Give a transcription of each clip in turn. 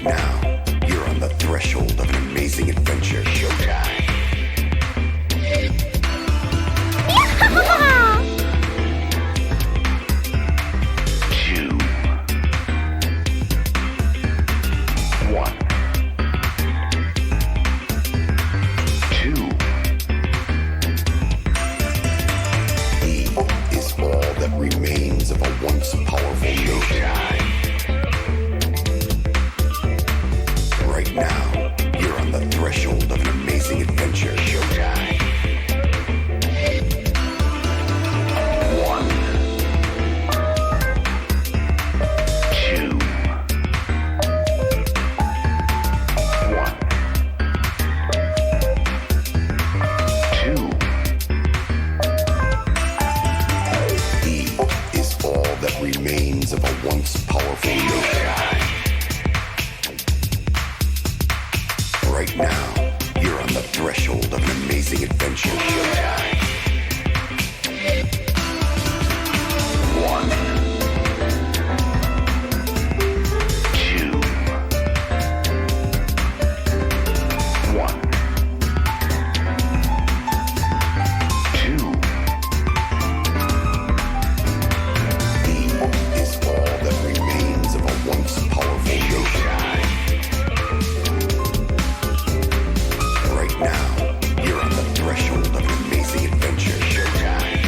Right now, you're on the threshold of an amazing adventure. Showtime. Remains of a once powerful nation. Right now, you're on the threshold of an amazing adventure. Showtime. One, two, one, two. That remains of a once powerful nation. Right now, you're on the threshold of an amazing adventure. Showtime. One, two, one, two. Once powerful showtime. Right now, you're on the threshold of an amazing adventure. Showtime.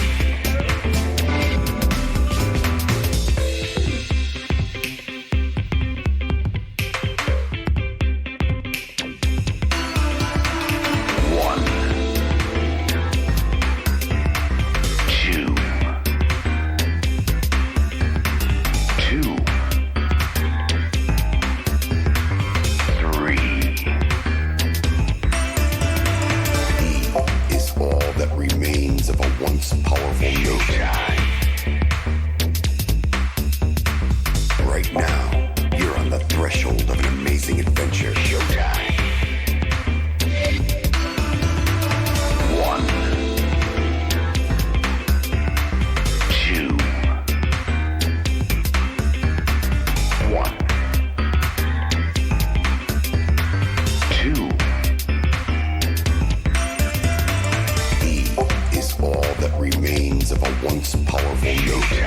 One, two, two. Remains of a once powerful nation. Right now, you're on the threshold of an amazing adventure. Showtime. One, two, one, two. All that remains of a once powerful nation.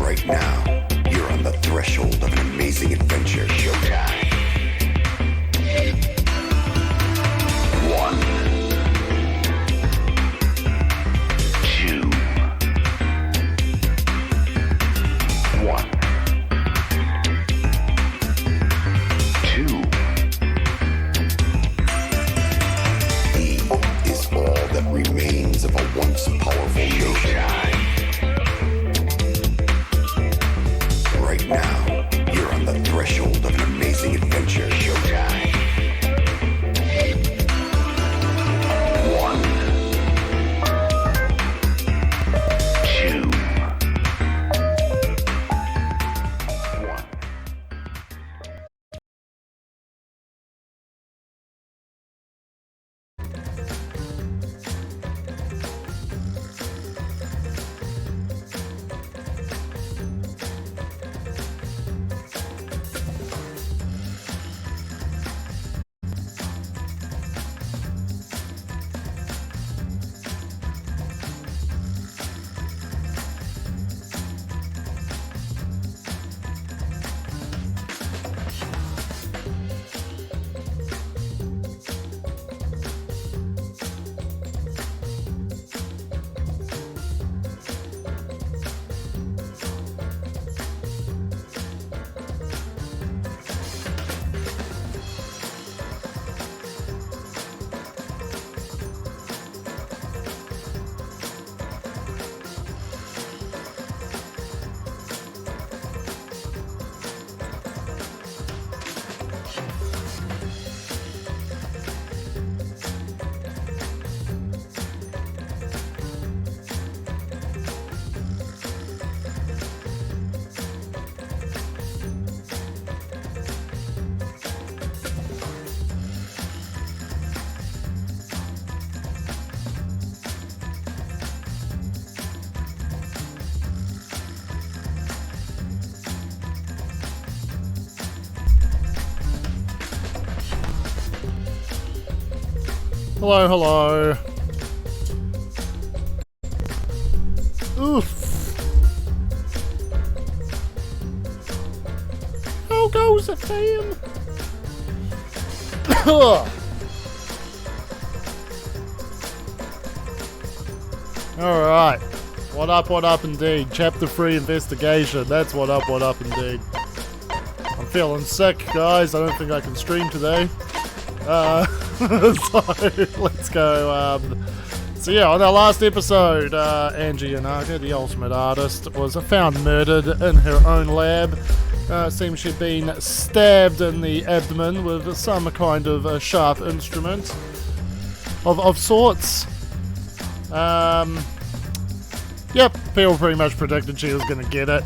Right now, you're on the threshold of an amazing adventure. Showtime. One, two, one, two. All that remains of a once powerful nation. Right now, you're on the threshold of an amazing adventure. Showtime. One, two, one. Hello, hello. Oof. How goes the fan? Alright. What up indeed. Chapter 3 investigation. That's what up indeed. I'm feeling sick, guys. I don't think I can stream today. So, let's go. So yeah, on our last episode, Angie Yanaka, the ultimate artist, was found murdered in her own lab. It seems she'd been stabbed in the abdomen with some kind of sharp instrument of sorts. Yep, people pretty much predicted she was going to get it.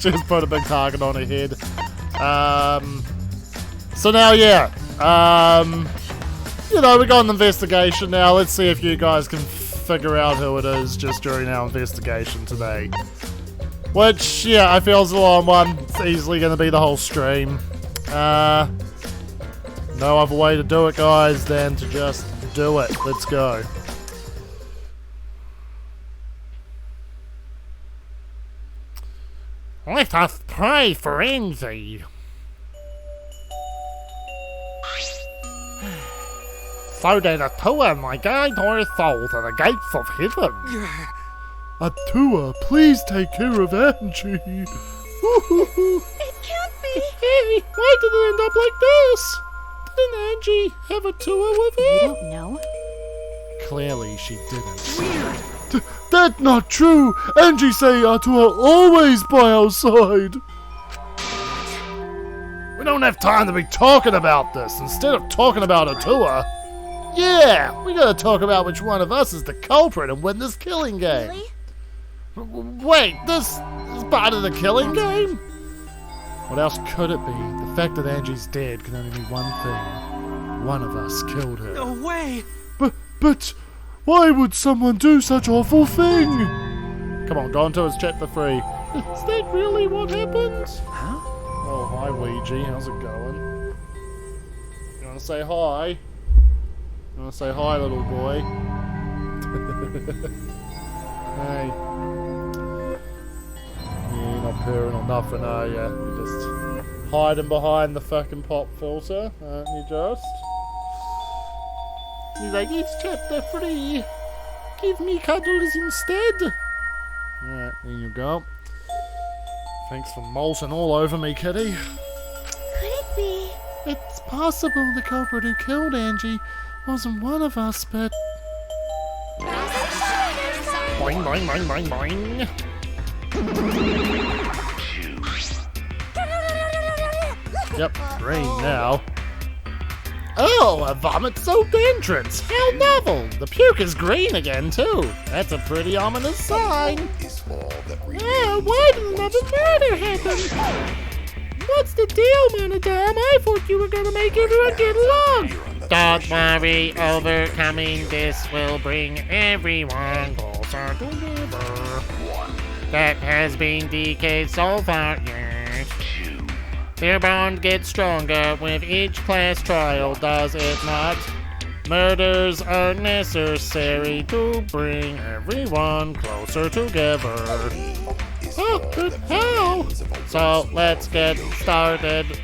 She just put a big target on her head. So now, yeah. You know, we got an investigation now. Let's see if you guys can figure out who it is just during our investigation today. Which, yeah, I feel is a long one. It's easily going to be the whole stream. No other way to do it, guys, than to just do it. Let's go. Let us pray for Angie. So that Atua may guide our soul to the gates of heaven. Atua, please take care of Angie. It can't be. Hey, why did it end up like this? Didn't Angie have a tour with her? You don't know? Clearly she didn't. Weird. That's not true! Angie say Atua always by our side! We don't have time to be talking about this. Instead of talking about Atua, yeah, we gotta talk about which one of us is the culprit and win this killing game. Really? Wait, this is part of the killing game? What else could it be? The fact that Angie's dead can only mean one thing. One of us killed her. No way! But... why would someone do such awful thing? Come on, go on to us, chapter 3. Is that really what happened? Huh? Oh, hi, Ouija. How's it going? You want to say hi? You want to say hi, little boy? Hey. Yeah, you're not purring or nothing, are you? You're just hiding behind the fucking pop filter, aren't you, just? He's like, it's chapter 3. Give me cuddles instead. Alright, there you go. Thanks for molting all over me, kitty. Could it be? It's possible the culprit who killed Angie wasn't one of us, but... Boing, boing, boing, boing, boing. Yep, green now. Oh, a vomit-soaked entrance! How novel! The puke is green again, too. That's a pretty ominous sign. Why did another murder happen? What's the deal, Monodam? I thought you were gonna make everyone get along. Don't worry, overcoming this will bring everyone closer together. That has been the case so far, yes. Their bond gets stronger with each class trial, does it not? Murders are necessary to bring everyone closer together. Oh, but how? So, let's get started.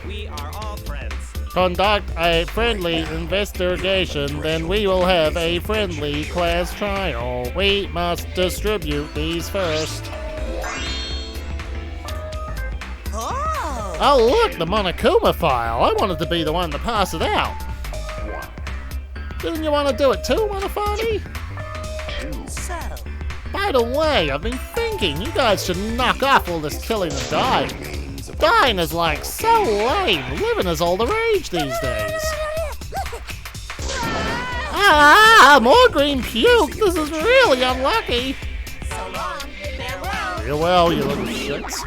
We are all friends. Conduct a friendly investigation, then we will have a friendly class trial. We must distribute these first. Oh look, the Monokuma file. I wanted to be the one to pass it out. Didn't you want to do it too, Monofani? So, By the way, I've been thinking you guys should knock off all this killing and dying. Dying is like so lame. Living is all the rage these days. Ah, more green puke. This is really unlucky. so long, farewell. Real well, you little shits.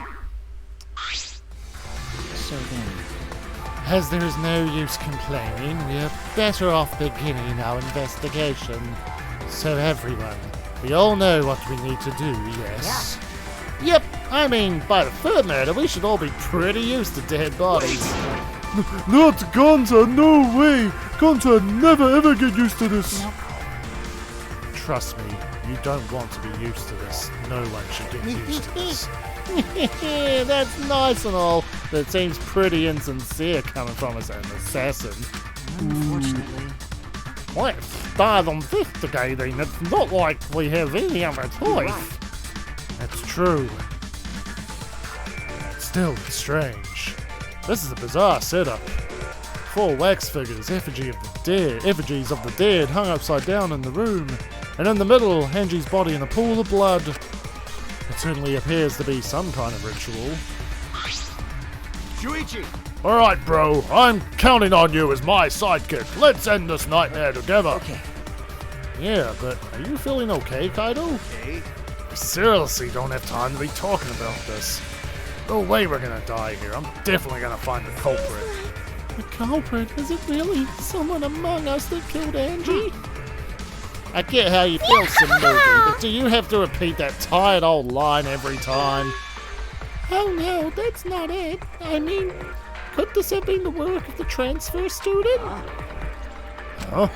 So then, As there is no use complaining, we are better off beginning our investigation. So everyone, we all know what we need to do, yes? Yep, I mean, by the third murder, we should all be pretty used to dead bodies. Not Gonza, no way! Gonza never ever get used to this! Trust me, you don't want to be used to this. No one should get used to this. That's nice and all, but it seems pretty insincere coming from us an assassin. Unfortunately. Let's start investigating. It's not like we have any other choice. That's true. Still, it's strange. This is a bizarre setup. 4 wax figures, effigies of the dead, hung upside down in the room, and in the middle, Angi's body in a pool of blood. It certainly appears to be some kind of ritual. Shuichi! Alright, bro, I'm counting on you as my sidekick. Let's end this nightmare together. Okay. Yeah, but are you feeling okay, Kaido? Okay. We seriously don't have time to be talking about this. No way we're gonna die here. I'm definitely gonna find the culprit. The culprit? Is it really someone among us that killed Angie? I get how you feel, Samugi, but do you have to repeat that tired old line every time? Oh no, that's not it. I mean, could this have been the work of the transfer student? Huh?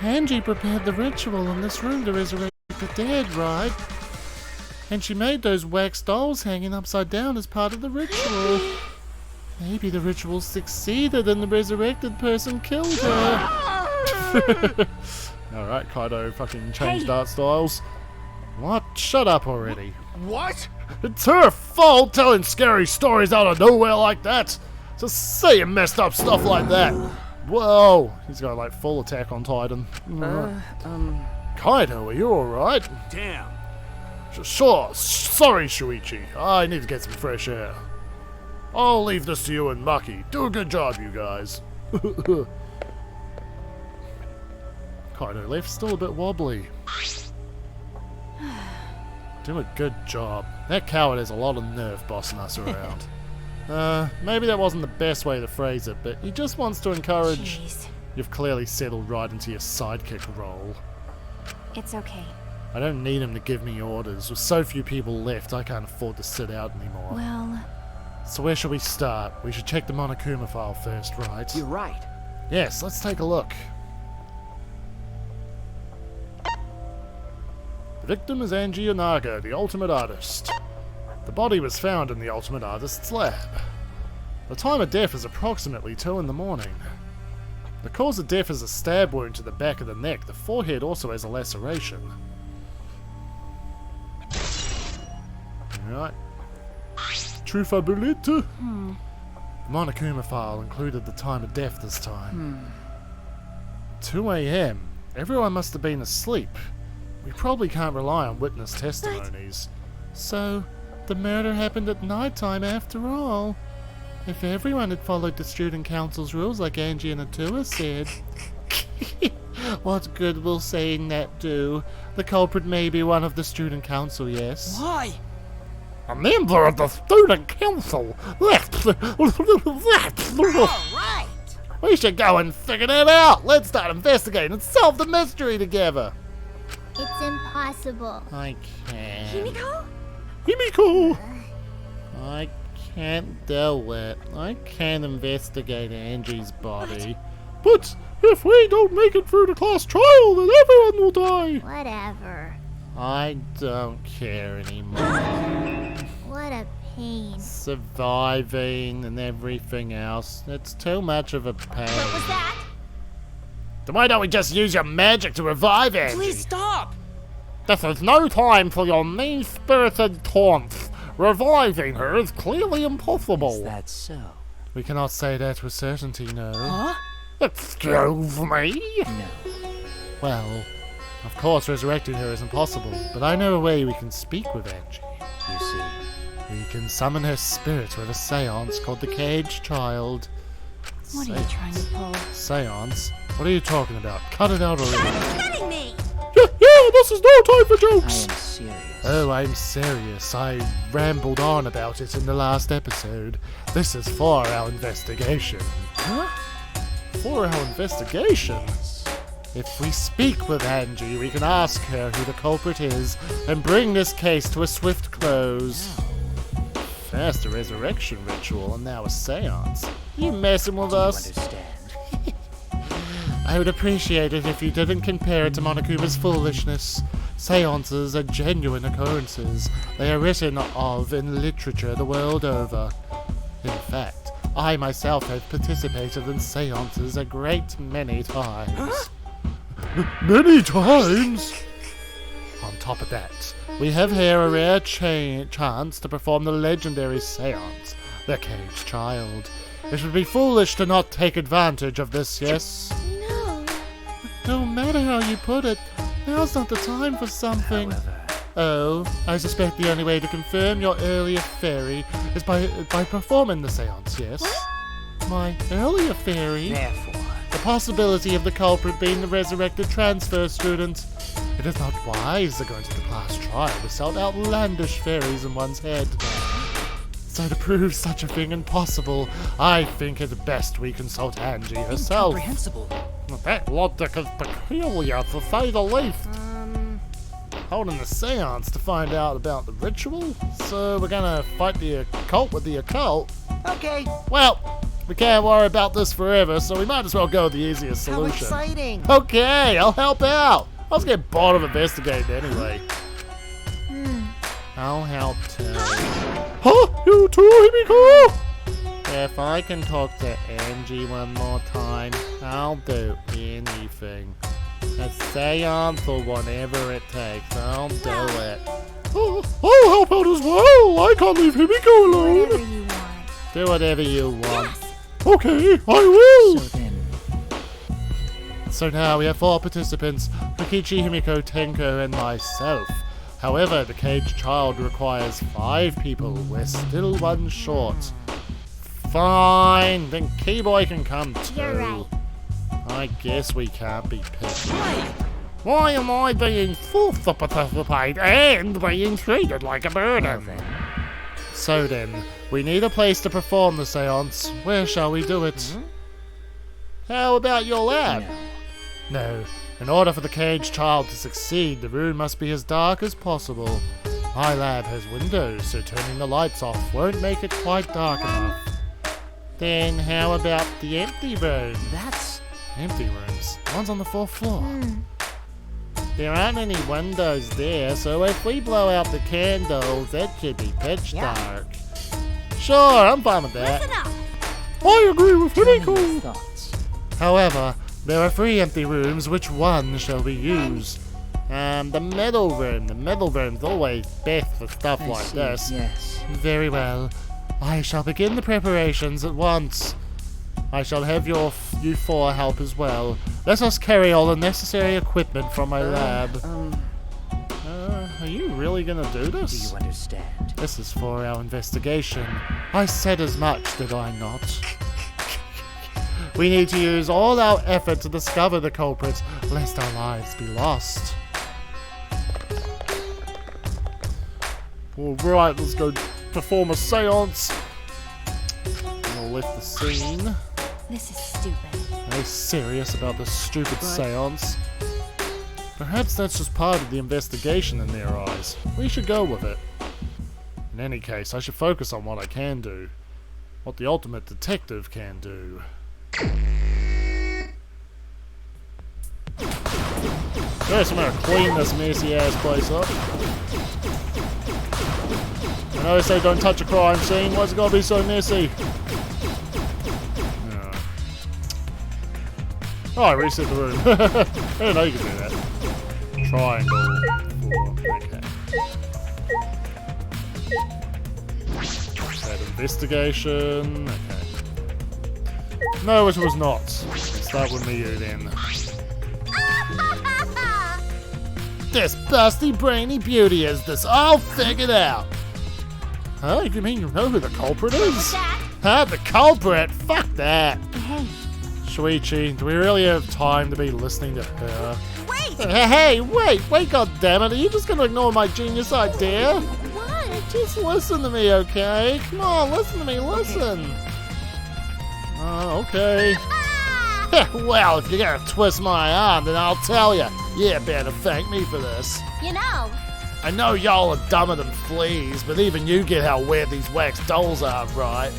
Angie prepared the ritual in this room to resurrect the dead, right? And she made those wax dolls hanging upside down as part of the ritual. Maybe the ritual succeeded and the resurrected person killed her. Alright, Kaido fucking changed art styles. What? Shut up already. What? It's her fault telling scary stories out of nowhere like that. Just saying messed up stuff like that. Whoa, he's got like full attack on Titan. Kaido, are you alright? Damn. Sure, sorry Shuichi. I need to get some fresh air. I'll leave this to you and Maki. Do a good job, you guys. Kaido left still a bit wobbly. Do a good job. That coward has a lot of nerve bossing us around. Maybe that wasn't the best way to phrase it, but he just wants to encourage... Jeez. You've clearly settled right into your sidekick role. It's okay. I don't need him to give me orders. With so few people left, I can't afford to sit out anymore. Well, So where should we start? We should check the Monokuma file first, right? You're right. Yes, let's take a look. The victim is Angie Onaga, the Ultimate Artist. The body was found in the Ultimate Artist's lab. The time of death is approximately 2 in the morning. The cause of death is a stab wound to the back of the neck. The forehead also has a laceration. Alright. Trufabulite? The Monokuma file included the time of death this time. 2 a.m. Everyone must have been asleep. We probably can't rely on witness testimonies. So, the murder happened at night time after all. If everyone had followed the student council's rules like Angie and Atua said. What good will saying that do? The culprit may be one of the student council, yes. Why? A member of the student council! alright. We should go and figure that out! Let's start investigating and solve the mystery together! It's impossible. I can't. Himiko? Himiko! I can't do it. I can't investigate Angie's body. But if we don't make it through the class trial, then everyone will die! Whatever. I don't care anymore. What a pain. Surviving and everything else. It's too much of a pain. What was that? Then why don't we just use your magic to revive Angie? Please stop! This is no time for your mean-spirited taunts. Reviving her is clearly impossible. Is that so? We cannot say that with certainty, no. Huh? Excuse me? No. Well, of course resurrecting her is impossible, but I know a way we can speak with Angie. You see. We can summon her spirit with a seance called the Caged Child. What are you trying to pull? Seance? What are you talking about? Cut it out already. Kidding me! Yeah, this is no time for I jokes! am serious. Oh, I'm serious. I rambled on about it in the last episode. This is for our investigation. Huh? For our investigation? If we speak with Angie, we can ask her who the culprit is and bring this case to a swift close. First a resurrection ritual and now a seance. You messing with Do you us? understand? I would appreciate it if you didn't compare it to Monokuma's foolishness. Seances are genuine occurrences. They are written of in literature the world over. In fact, I myself have participated in seances a great many times. Many times? On top of that, we have here a rare chance to perform the legendary seance, the Caged Child. It would be foolish to not take advantage of this, yes? No. No matter how you put it, now's not the time for something. However, Oh, I suspect the only way to confirm your earlier theory is by performing the seance, yes? My earlier theory? therefore, The possibility of the culprit being the resurrected transfer student. It is not wise to go into the class trial to sell outlandish theories in one's head. So to prove such a thing impossible, I think it best we consult Angie herself. incomprehensible. That logic is peculiar, to say the least. Holding the seance to find out about the ritual? So we're gonna fight the occult with the occult? Okay, Well, we can't worry about this forever, so we might as well go with the easiest how solution. exciting. Okay, I'll help out. I was getting bored of investigating anyway. I'll help too. Huh? You too, Himiko? If I can talk to Angie one more time, I'll do anything. A seance or whatever it takes, I'll do it. Oh, I'll help out as well. I can't leave Himiko alone. Whatever you want. Do whatever you want. Yes. Okay, I will. So then, So now we have 4 participants, Rikichi, Himiko, Tenko, and myself. However, the Caged Child requires 5 people. We're still 1 short. Fine, then Keyboy can come too. You're right. I guess we can't be picky. Why am I being forced to participate and being treated like a well burden? then, So then, we need a place to perform the seance. Where shall we do it? How about your lab? no. No. In order for the Caged Child to succeed, the room must be as dark as possible. My lab has windows, so turning the lights off won't make it quite dark enough. Then how about the empty room? That's Empty rooms. The one's on the 4th floor. There aren't any windows there, so if we blow out the candles, it should be pitch dark. Sure, I'm fine with that. Listen up. I agree with Himiko. thoughts. However, there are 3 empty rooms. Which one shall we use? The middle room. The middle room's always best for stuff I like see, this. yes. Very well. I shall begin the preparations at once. I shall have you 4 help as well. Let us carry all the necessary equipment from my lab. Are you really gonna do Do this? you understand? This is for our investigation. I said as much, did I not? We need to use all our effort to discover the culprit, lest our lives be lost. Alright, let's go perform a seance. We'll lift the scene. This is stupid. Are they serious about this stupid seance? Perhaps that's just part of the investigation in their eyes. We should go with it. In any case, I should focus on what I can do. What the ultimate detective can do. First, I'm gonna clean this messy ass place up. I know they say don't touch a crime scene. Why's it gotta be so messy? Oh, I reset the room. I didn't know you could do that. Triangle. 4. Okay. That investigation. Okay. No, it was not. Let's start with me then. This busty brainy beauty is this all figured out. Huh? You mean you know who the culprit is? Huh? The culprit? Fuck that. Hey, Shuichi, do we really have time to be listening to her? wait! Hey, wait, goddammit, are you just gonna ignore my genius idea? What? Just listen to me, okay? Come on, listen to me, listen! Okay. Well, if you're gonna twist my arm, then I'll tell you. You better thank me for this. You know, I know y'all are dumber than fleas, but even you get how weird these wax dolls are, right?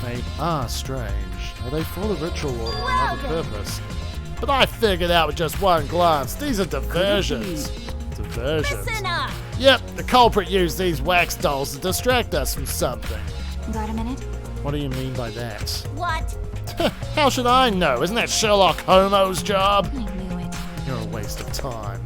They are strange. Are they for the ritual or another purpose? But I figured out with just one glance. These are diversions. Diversions. Listen up! Yep, the culprit used these wax dolls to distract us from something. Got a minute? What do you mean by that? What? How should I know? Isn't that Sherlock Holmes' job? I knew it. You're a waste of time.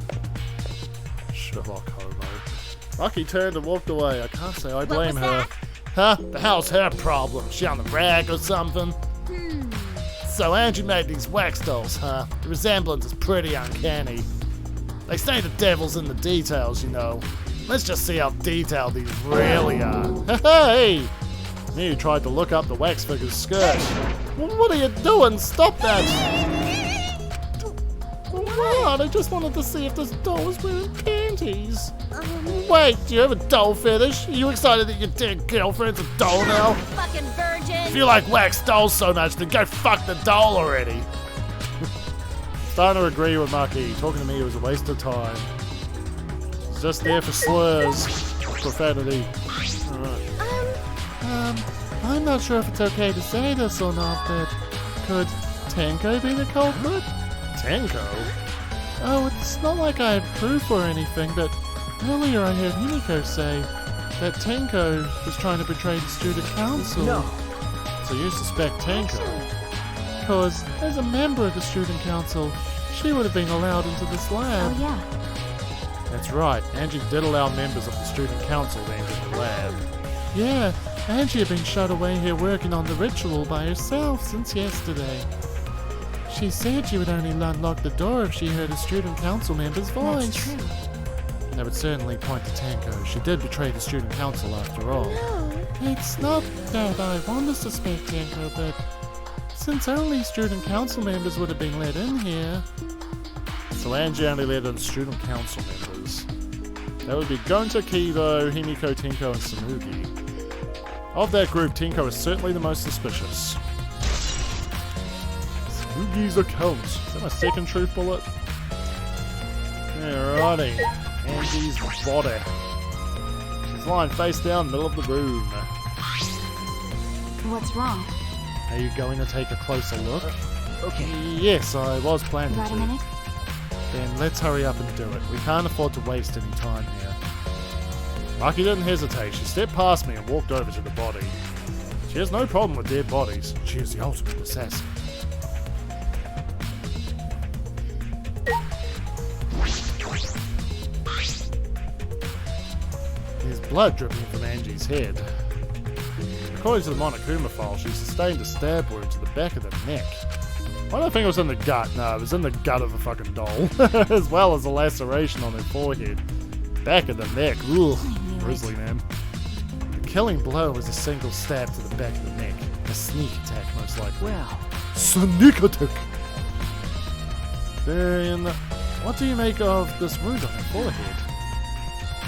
Sherlock Holmes. Rocky turned and walked away. I can't say I blame was her. that? Huh? The hell's her problem? She on the rag or something? So Angie made these wax dolls, huh? The resemblance is pretty uncanny. They say the devil's in the details, you know. Let's just see how detailed these really are. Hey! You tried to look up the wax figure's skirt. What are you doing? Stop that! What? I just wanted to see if this doll was wearing panties. Wait, do you have a doll fetish? Are you excited that your dead girlfriend's a doll now? Fucking virgin! If you like wax dolls so much, then go fuck the doll already. Starting to agree with Maki. Talking to me was a waste of time. It's just there for slurs. Profanity. I'm not sure if it's okay to say this or not, but could Tenko be the culprit? Tenko? Oh, it's not like I have proof or anything, but earlier I heard Himiko say that Tenko was trying to betray the student council. No. So you suspect Tenko? Because as a member of the student council, she would have been allowed into this lab. Oh, yeah. That's right, Angie did allow members of the student council to enter the lab. Yeah, Angie had been shut away here working on the ritual by herself since yesterday. She said she would only unlock the door if she heard a student council member's voice. That's true. That would certainly point to Tenko. She did betray the student council after all. No. It's not that I want to suspect Tenko, but since only student council members would have been let in here. So Angie only let in student council members. That would be Gonta, Kido, Himiko, Tenko, and Samugi. Of that group, Tenko is certainly the most suspicious. Samugi's account. Is that my second truth bullet? Alrighty. Angie's body. She's lying face down in the middle of the room. What's wrong? Are you going to take a closer look? Okay. Yes, I was planning Got a to. minute? Then let's hurry up and do it. We can't afford to waste any time here. Maki didn't hesitate. She stepped past me and walked over to the body. She has no problem with dead bodies. She is the ultimate assassin. There's blood dripping from Angie's head. According to the Monokuma file, she sustained a stab wound to the back of the neck. Why do I think it was in the gut? No, it was in the gut of the fucking doll. As well as a laceration on her forehead. Back of the neck. Ugh. Grizzly, man. The killing blow was a single stab to the back of the neck. A sneak attack, most likely. Well, Sneak attack! Then, what do you make of this wound on her forehead?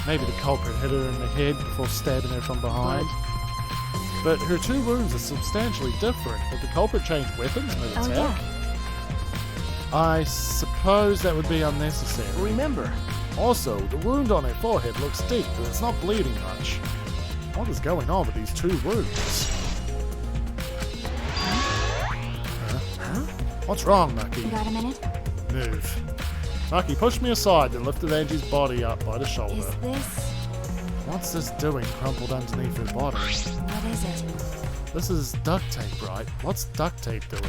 Maybe the culprit hit her in the head before stabbing her from behind. But her two wounds are substantially different. Did the culprit change weapons mid-attack? Oh, yeah. I suppose that would be unnecessary. remember, Also, the wound on her forehead looks deep, but it's not bleeding much. What is going on with these two wounds? Huh? What's wrong, Maki? Got a minute? Move. Maki pushed me aside, then lifted Angie's body up by the shoulder. Is this... What's this doing crumpled underneath her body? What is it? This is duct tape, right? What's duct tape doing?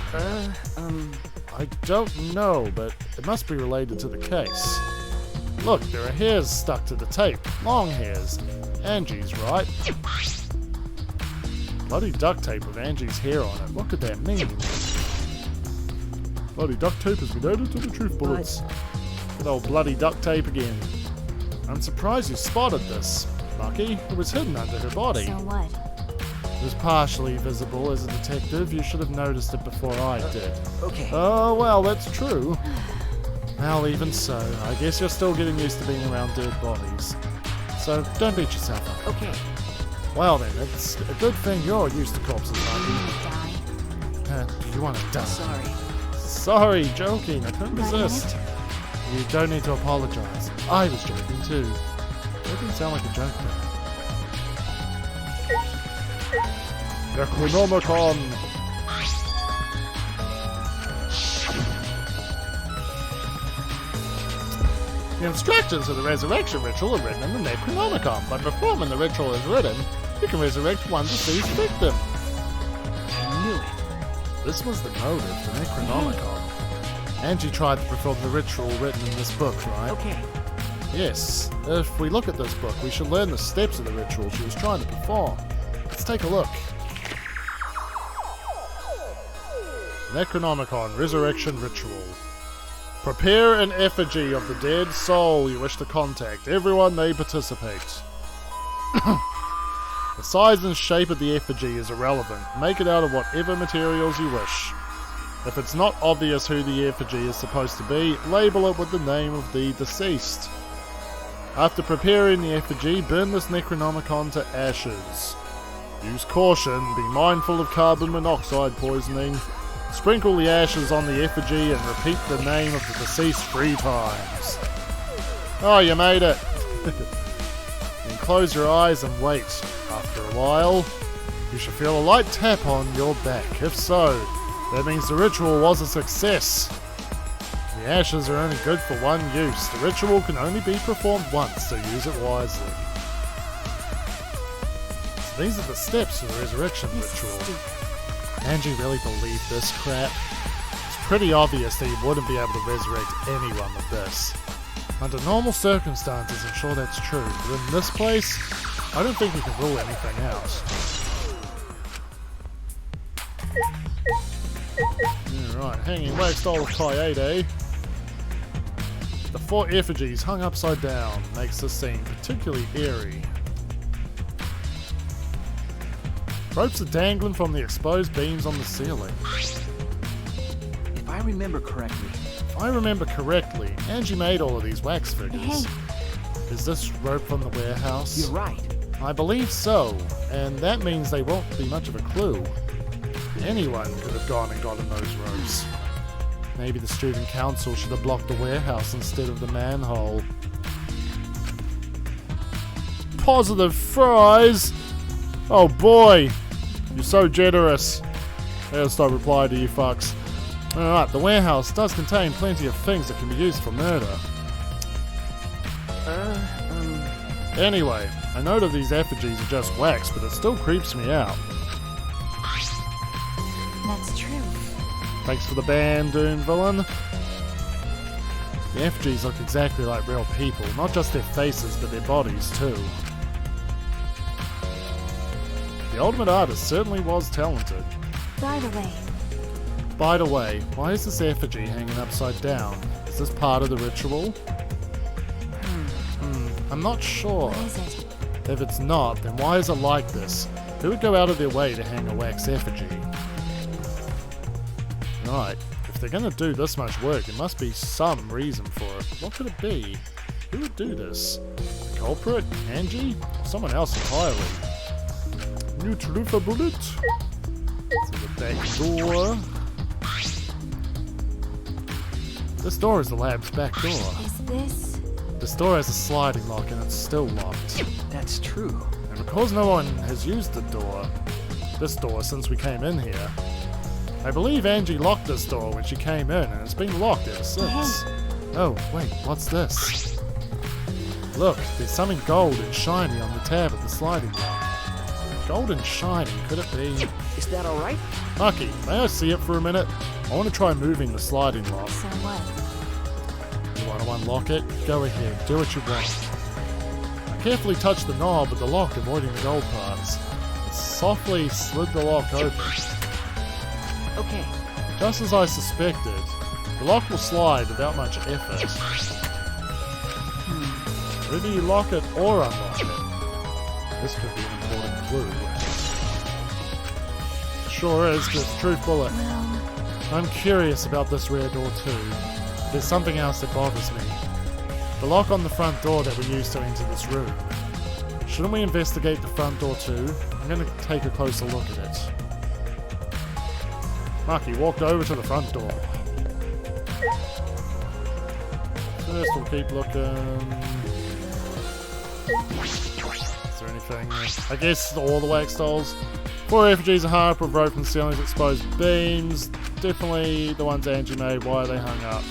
I don't know, but it must be related to the case. Look, there are hairs stuck to the tape. Long hairs. Angie's, right? Bloody duct tape with Angie's hair on it. What could that mean? Bloody duct tape has been added to the truth bullets. Good old bloody duct tape again. I'm surprised you spotted this, Maki. It was hidden under her body. So what? It was partially visible. As a detective, you should have noticed it before I did. okay. Oh, well, that's true. Well, even so, I guess you're still getting used to being around dead bodies. So, don't beat yourself up. Okay. Well then, it's a good thing you're used to corpses, Maki. Die. You want to die? Sorry. Sorry, joking. I couldn't Got a resist. You don't need to apologize. I was joking too. That didn't sound like a joke though. Necronomicon! The instructions for the resurrection ritual are written in the Necronomicon. By performing the ritual as written, you can resurrect one deceased victim. I knew it. This was the motive, the Necronomicon. Angie tried to perform the ritual written in this book, right? Okay. Yes. If we look at this book, we should learn the steps of the ritual she was trying to perform. Let's take a look. Necronomicon Resurrection Ritual. Prepare an effigy of the dead soul you wish to contact. Everyone may participate. The size and shape of the effigy is irrelevant. Make it out of whatever materials you wish. If it's not obvious who the effigy is supposed to be, label it with the name of the deceased. After preparing the effigy, burn this Necronomicon to ashes. Use caution, be mindful of carbon monoxide poisoning. Sprinkle the ashes on the effigy and repeat the name of the deceased 3 times. Oh, you made it! Then close your eyes and wait. After a while, you should feel a light tap on your back. If so, that means the ritual was a success. The ashes are only good for one use. The ritual can only be performed once, so use it wisely. So these are the steps for the resurrection ritual. Angie really believed this crap? It's pretty obvious that you wouldn't be able to resurrect anyone with this. Under normal circumstances, I'm sure that's true, but in this place, I don't think we can rule anything out. Alright, hanging wax doll of Kaede. The 4 effigies hung upside down makes this scene particularly eerie. Ropes are dangling from the exposed beams on the ceiling. If I remember correctly, Angie made all of these wax figures. Is this rope from the warehouse? You're right. I believe so, and that means they won't be much of a clue. Anyone could have gone and gotten those ropes. Maybe the student council should have blocked the warehouse instead of the manhole. Positive fries! Oh boy! You're so generous. I'll stop replying to you fucks. Alright, the warehouse does contain plenty of things that can be used for murder. Anyway, I know that these effigies are just wax, but it still creeps me out. That's true. Thanks for the band, Doom Villain. The effigies look exactly like real people, not just their faces, but their bodies too. The ultimate artist certainly was talented. By the way, why is this effigy hanging upside down? Is this part of the ritual? I'm not sure. what is it? If it's not, then why is it like this? Who would go out of their way to hang a wax effigy? Right, if they're gonna do this much work, there must be some reason for it. What could it be? Who would do this? The culprit? Angie? Someone else entirely? New Trufa bullet? To the back door. This door is the lab's back door. Is this? This door has a sliding lock and it's still locked. That's true. And because no one has used this door since we came in here, I believe Angie locked this door when she came in and it's been locked ever since. Oh, wait, what's this? Look, there's something gold and shiny on the tab of the sliding lock. Gold and shiny, could it be? Is that alright? Maki, may I see it for a minute? I want to try moving the sliding lock. So what? You want to unlock it? Go ahead, do what you want. I carefully touched the knob with the lock, avoiding the gold parts. I softly slid the lock open. Okay. Just as I suspected, the lock will slide without much effort. Whether you lock it or unlock it, this could be an important clue. Sure is, because truth bullet. Well, I'm curious about this rear door too. There's something else that bothers me. The lock on the front door that we used to enter this room. Shouldn't we investigate the front door too? I'm going to take a closer look at it. Maki walked over to the front door. First we'll keep looking. Is there anything? I guess all the wax dolls. 4 refugees are hung up with rope from ceilings, exposed beams. Definitely the ones Angie made. Why are they hung up?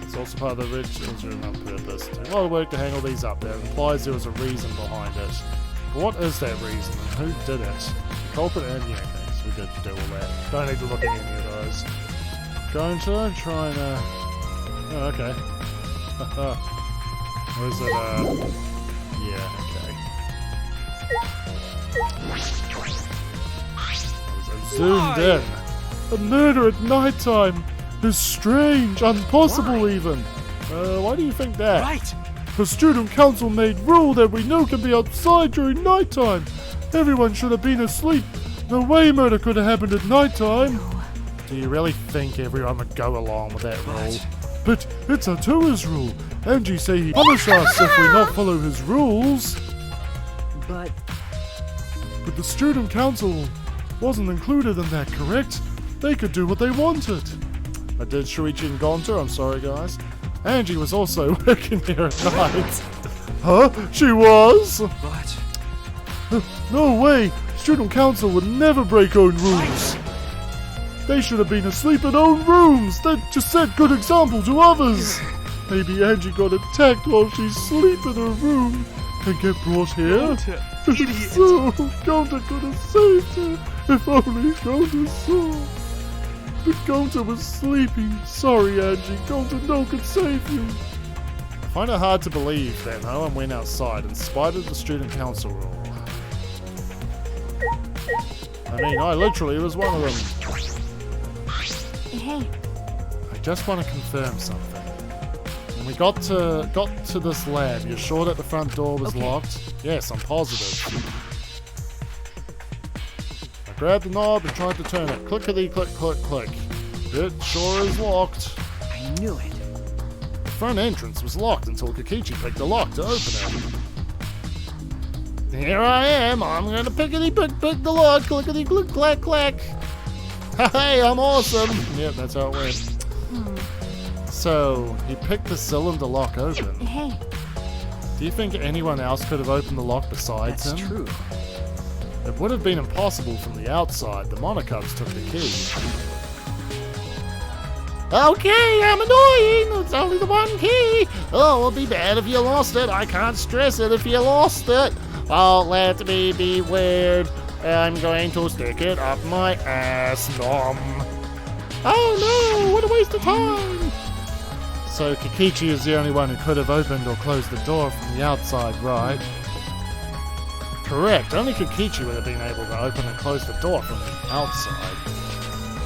It's also part of the rituals room on purpose. It took a lot of work to hang all these up there. It implies there was a reason behind it. But what is that reason and who did it? The culprit and yeah, okay, so we did do all that. Don't need to look at any of those. Going to try and oh, okay. What is it? Yeah, okay. I zoomed in. A murder at night time is strange, impossible even. Why do you think that? Right. The student council made rule that we know can be outside during nighttime. Everyone should have been asleep. No way murder could have happened at nighttime. Do you really think everyone would go along with that rule? But it's a tourist rule. Angie say he'd punish us if we not follow his rules. But the student council wasn't included in that, correct? They could do what they wanted. I did Shuichi and Gonta, I'm sorry guys. Angie was also working here at night. Huh? She was? But No way! Student council would never break own rules. They should have been asleep in own rooms. That just set good example to others. Maybe Angie got attacked while she's asleep in her room and get brought here. So Gonta could have saved her if only Gonta saw. But Gonta was sleeping. Sorry, Angie. Gonta no could save you. I find it hard to believe that no one went outside in spite of the student council rule. I mean, I literally was one of them. Hey, I just want to confirm something. When we got to this lab, you're sure that the front door was locked? Yes, I'm positive. I grabbed the knob and tried to turn it. Clickety click click click. It sure is locked. I knew it. The front entrance was locked until Kikichi picked the lock to open it. Here I am. I'm gonna pick the lock. Clickety click clack clack. Hey, I'm awesome. Yep, that's how it went. So he picked the cylinder lock open. hey, Do you think anyone else could have opened the lock besides That's him? true. It would have been impossible from the outside. The Monocubs took the key. Okay, I'm annoying. It's only the one key. Oh, it'll be bad if you lost it. I can't stress it if you lost it. Oh, let me be weird. I'm going to stick it up my ass. Nom. Oh no, what a waste of time. So Kikichi is the only one who could have opened or closed the door from the outside, right? Correct, only Kikichi would have been able to open and close the door from the outside.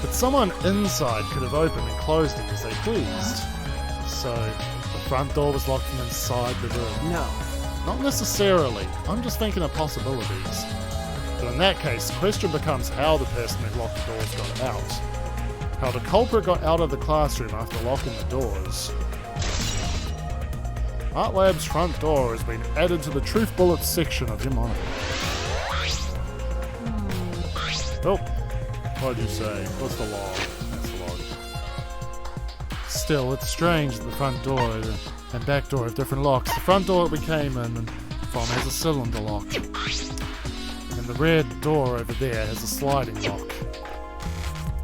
But someone inside could have opened and closed it as they pleased. So the front door was locked from inside the room. No. Not necessarily, I'm just thinking of possibilities. But in that case, the question becomes how the person who locked the doors got out. How the culprit got out of the classroom after locking the doors. Art Lab's front door has been added to the Truth Bullets section of your monitor. Oh, what did you say? What's the log? That's the log. Still, it's strange that the front door and back door have different locks. The front door that we came in from has a cylinder lock. And the red door over there has a sliding lock.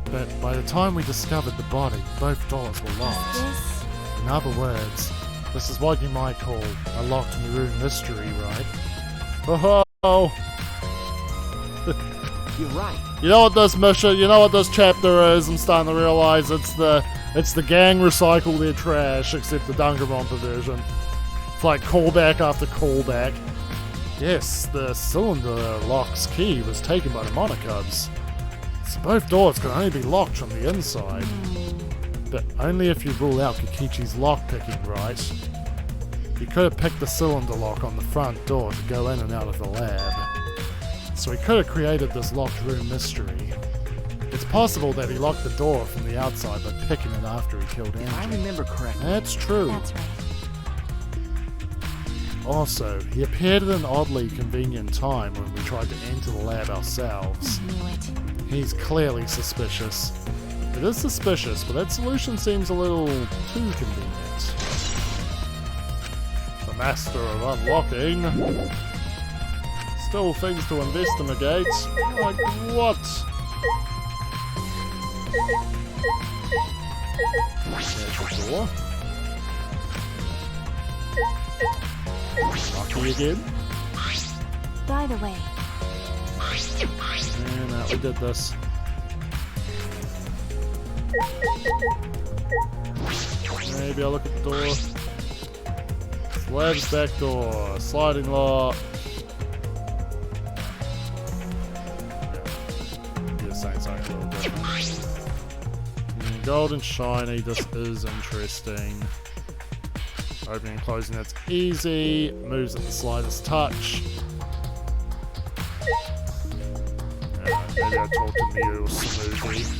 But by the time we discovered the body, both doors were locked. this? In other words, this is what you might call a locked room mystery, right? Oh, You're right. you know what this mission, you know what this chapter is? I'm starting to realize it's the gang recycle their trash, except the Danganronpa version. It's like callback after callback. Yes, the cylinder lock's key was taken by the Monocubs. So both doors can only be locked from the inside. But only if you rule out Kikichi's lock-picking, right? He could have picked the cylinder lock on the front door to go in and out of the lab. So he could have created this locked room mystery. It's possible that he locked the door from the outside by picking it after he killed If I Angie. remember correctly. That's true. That's right. Also, he appeared at an oddly convenient time when we tried to enter the lab ourselves. Knew it. He's clearly suspicious. It is suspicious, but that solution seems a little too convenient. The master of unlocking. still things to investigate. Like what? There's the door. Lucky again. By the way, And we did this. Maybe I'll look at the door. Slab's back door. Sliding lock. Yeah, saying something a little different. Gold and shiny, this is interesting. Opening and closing, that's easy. Moves at the slightest touch. Maybe I talk to Mew or Smoothie.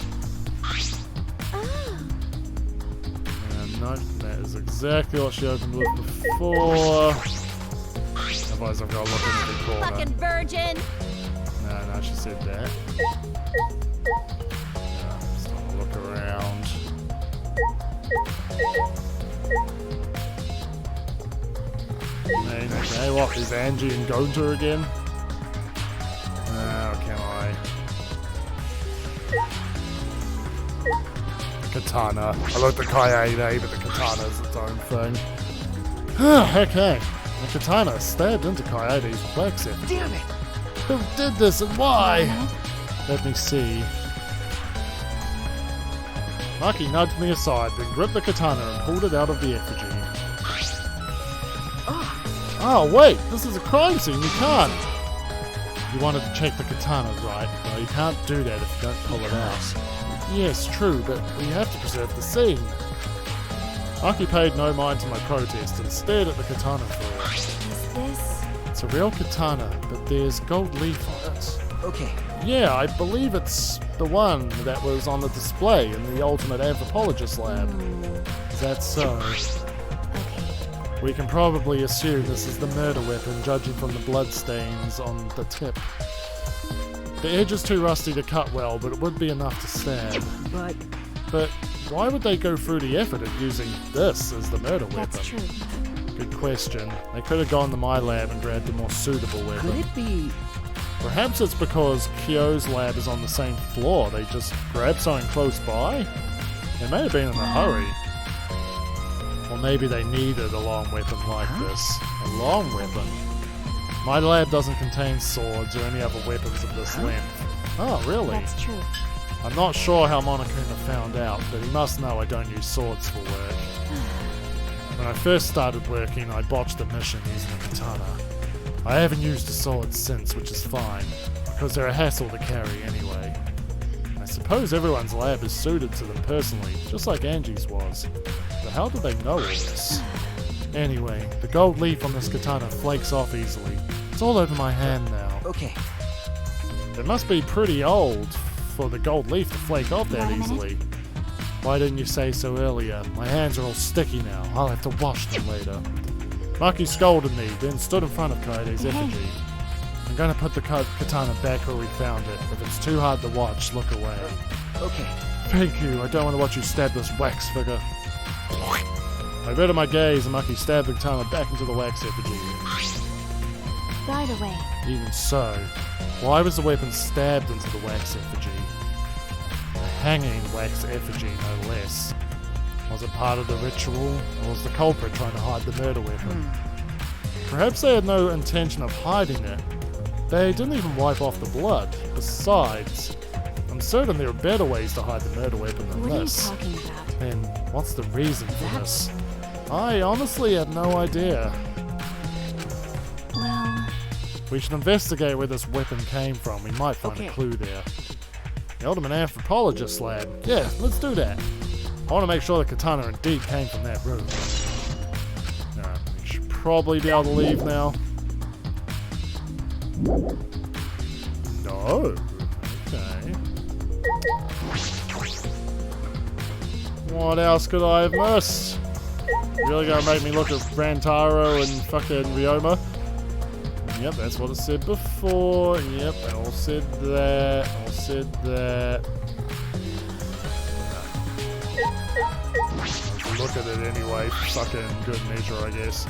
No, that is exactly what she opened with before. Otherwise I've got to look in the corner. fucking virgin. No, she said that. Just gonna look around. Okay, what, is Angie and Gonta again? Oh, can I? Katana. I like the Kaede, but the katana is its own thing. Okay. The katana stabbed into Kaede's plexus. Damn it! Who did this and why? Let me see. Maki nudged me aside, then gripped the katana and pulled it out of the effigy. Oh, wait! This is a crime scene, you can't! You wanted to check the katana, right? Well, you can't do that if you don't pull it out. Yes, true, but we have to preserve the scene. Maki paid no mind to my protest and stared at the katana for it. Is this? It's a real katana, but there's gold leaf on it. Okay. Yeah, I believe it's the one that was on the display in the Ultimate Anthropologist lab. Is that so? Okay. We can probably assume this is the murder weapon, judging from the bloodstains on the tip. The edge is too rusty to cut well, but it would be enough to stab. But why would they go through the effort of using this as the murder weapon? That's true. Good question. They could have gone to my lab and grabbed a more suitable weapon. Could it be? Perhaps it's because Kyo's lab is on the same floor. They just grabbed something close by? They may have been in a hurry. Or maybe they needed a long weapon like this. A long weapon? My lab doesn't contain swords or any other weapons of this length. Oh, really? That's true. I'm not sure how Monokuma found out, but he must know I don't use swords for work. When I first started working, I botched a mission using a katana. I haven't used a sword since, which is fine, because they're a hassle to carry anyway. I suppose everyone's lab is suited to them personally, just like Angie's was. But how did they know all this? Anyway, the gold leaf on this katana flakes off easily. It's all over my hand now. Okay. It must be pretty old for the gold leaf to flake off that easily. Why didn't you say so earlier? My hands are all sticky now. I'll have to wash them later. Maki scolded me, then stood in front of Kaede's effigy. I'm gonna put the katana back where we found it. If it's too hard to watch, look away. Okay. Thank you. I don't want to watch you stab this wax figure. I averted my gaze and Maki stabbed the katana back into the wax effigy. By the way, Even so, why was the weapon stabbed into the wax effigy? A hanging wax effigy, no less. Was it part of the ritual, or was the culprit trying to hide the murder weapon? Perhaps they had no intention of hiding it. They didn't even wipe off the blood. Besides, I'm certain there are better ways to hide the murder weapon than what are you this. talking about? Then what's the reason for this? I honestly have no idea. Well, We should investigate where this weapon came from. We might find a clue there. The Ultimate Anthropologist lab. Yeah, let's do that. I want to make sure the katana indeed came from that room. We should probably be able to leave now. No. Okay. What else could I have missed? Really gonna make me look at Rantaro and fucking Ryoma? Yep, that's what it said before. Yep, I all said that. All said that. Look at it anyway. Fucking good measure, I guess.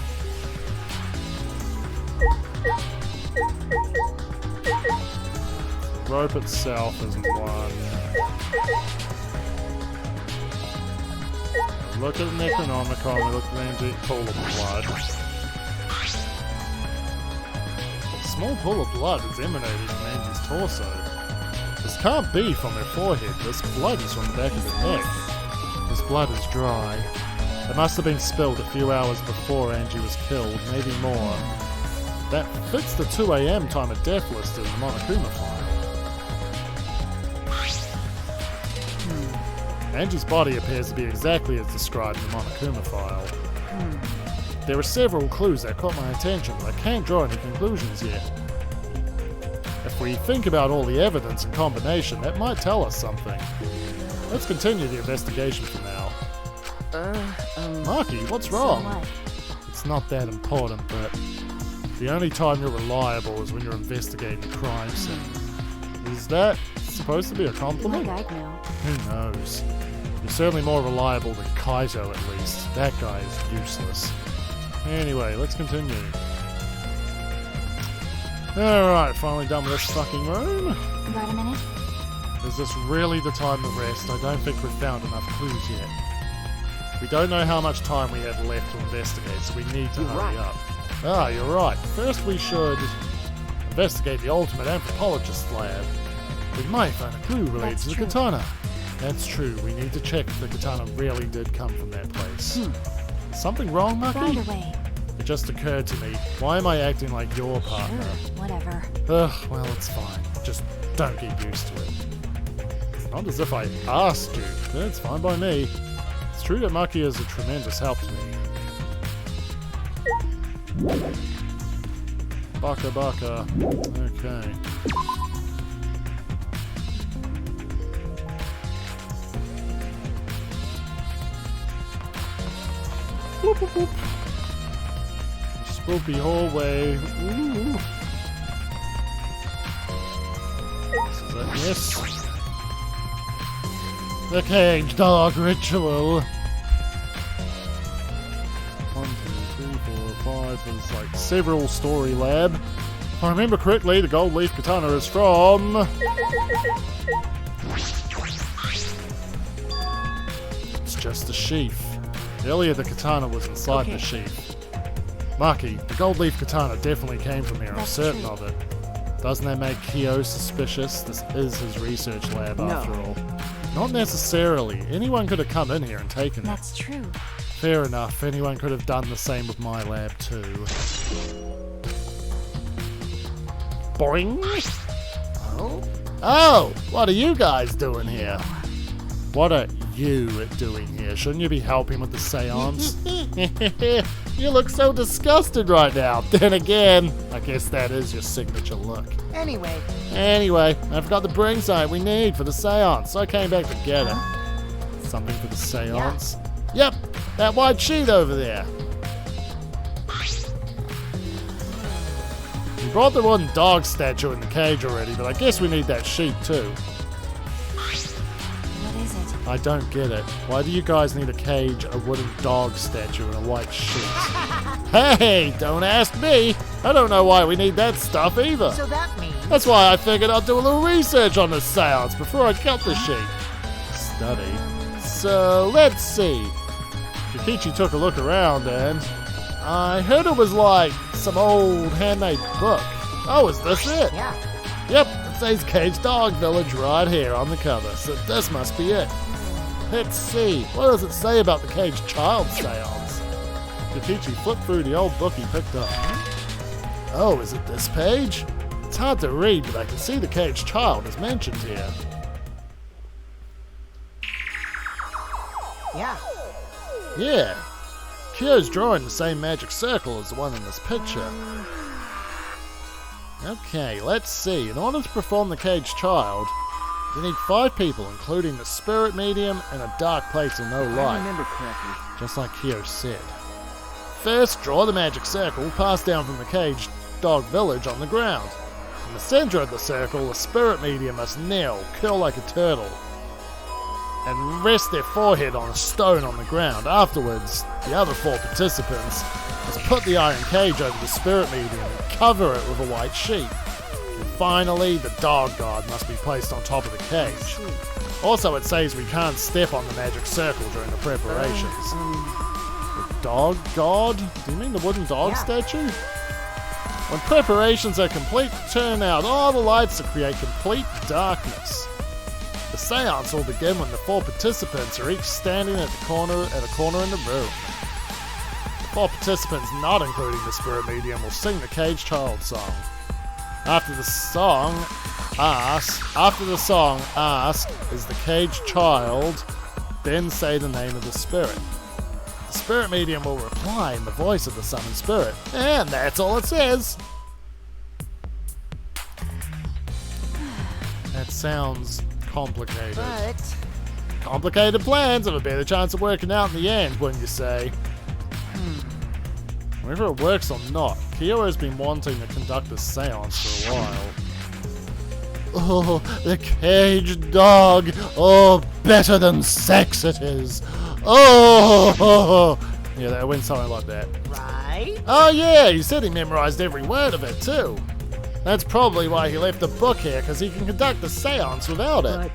rope itself is 1. Look at the Necronomicon, we look at the empty pool of blood. A small pool of blood is emanating from Angie's torso. This can't be from her forehead, this blood is from the back of her neck. This blood is dry. It must have been spilled a few hours before Angie was killed, maybe more. That fits the 2 AM time of death listed in the Monokuma file. Angie's body appears to be exactly as described in the Monokuma file. There are several clues that caught my attention, but I can't draw any conclusions yet. If we think about all the evidence in combination, that might tell us something. Let's continue the investigation for now. Maki, what's wrong? So what? It's not that important, but the only time you're reliable is when you're investigating a crime scene. Is that supposed to be a compliment? Like I'd know. Who knows? You're certainly more reliable than Kaito, at least. That guy is useless. Anyway, let's continue. Alright, finally done with this fucking room. Got a minute? Is this really the time to rest? I don't think we've found enough clues yet. We don't know how much time we have left to investigate, so we need to hurry up. Ah, you're right. First we should investigate the ultimate anthropologist's lab. We might find a clue related That's to the true. katana. That's true. We need to check if the katana really did come from that place. Something wrong, Maki? Right away. It just occurred to me. Why am I acting like your partner? Sure, whatever. Ugh, well, it's fine. Just don't get used to it. It's not as if I asked you. That's fine by me. It's true that Maki is a tremendous help to me. Baka baka. Okay. Whoop, whoop, whoop. Spoopy hallway. Ooh. This is a yes. The cage dog ritual. 1, 2, 3, 4, 5. There's like several story lab. If I remember correctly, the gold leaf katana is from. It's just a sheath. Earlier, the katana was inside the sheath. Maki, the gold leaf katana definitely came from here, I'm That's certain true. of it. Doesn't that make Kyo suspicious? This is his research lab, after all. Not necessarily. Anyone could have come in here and taken it. That's true. Fair enough. Anyone could have done the same with my lab, too. Boing! Oh, what are you guys doing here? What are you doing here? Shouldn't you be helping with the seance? You look so disgusted right now. Then again, I guess that is your signature look. Anyway, I've got the brain site we need for the seance, so I came back to get it. Something for the seance? Yep, that white sheet over there. We brought the wooden dog statue in the cage already, but I guess we need that sheet too. What is it? I don't get it. Why do you guys need a cage, a wooden dog statue, and a white sheet? Hey, don't ask me. I don't know why we need that stuff either. so that means That's why I figured I'd do a little research on the seance before I cut the sheet. Study. So, let's see. Yukichi took a look around and I heard it was like some old handmade book. Oh, is this it? yeah. Yep, it says Cage Dog Village right here on the cover, so this must be it. Let's see, what does it say about the Cage Child seance? Yukichi flipped through the old book he picked up. Oh, is it this page? It's hard to read, but I can see the Cage Child is mentioned here. Yeah. Yeah, Kyo's drawing the same magic circle as the one in this picture. Okay, let's see. In order to perform the Cage Child, you need 5 people, including the spirit medium and a dark place with no I light, remember correctly. just like Kyo said. First, draw the magic circle passed down from the Cage Dog Village on the ground. In the center of the circle, the spirit medium must kneel, curl like a turtle, and rest their forehead on a stone on the ground. Afterwards, the other 4 participants must put the iron cage over the spirit medium and cover it with a white sheet. finally, the dog guard must be placed on top of the cage. Also, it says we can't step on the magic circle during the preparations. The dog god? Do you mean the wooden dog statue? When preparations are complete, turn out all the lights to create complete darkness. The seance will begin when the 4 participants are each standing at a corner in the room. The 4 participants not including the spirit medium will sing the Cage Child song. After the song, ask, is the Cage Child, then say the name of the spirit. The spirit medium will reply in the voice of the summoned spirit. And that's all it says. That sounds complicated. But Complicated plans have a better chance of working out in the end, wouldn't you say? Whether it works or not, Kyo has been wanting to conduct a seance for a while. Oh, the caged dog! Oh, better than sex it is! Oh! Yeah, that went something like that. Right? Oh yeah, he said he memorized every word of it too. That's probably why he left the book here, because he can conduct the seance without it.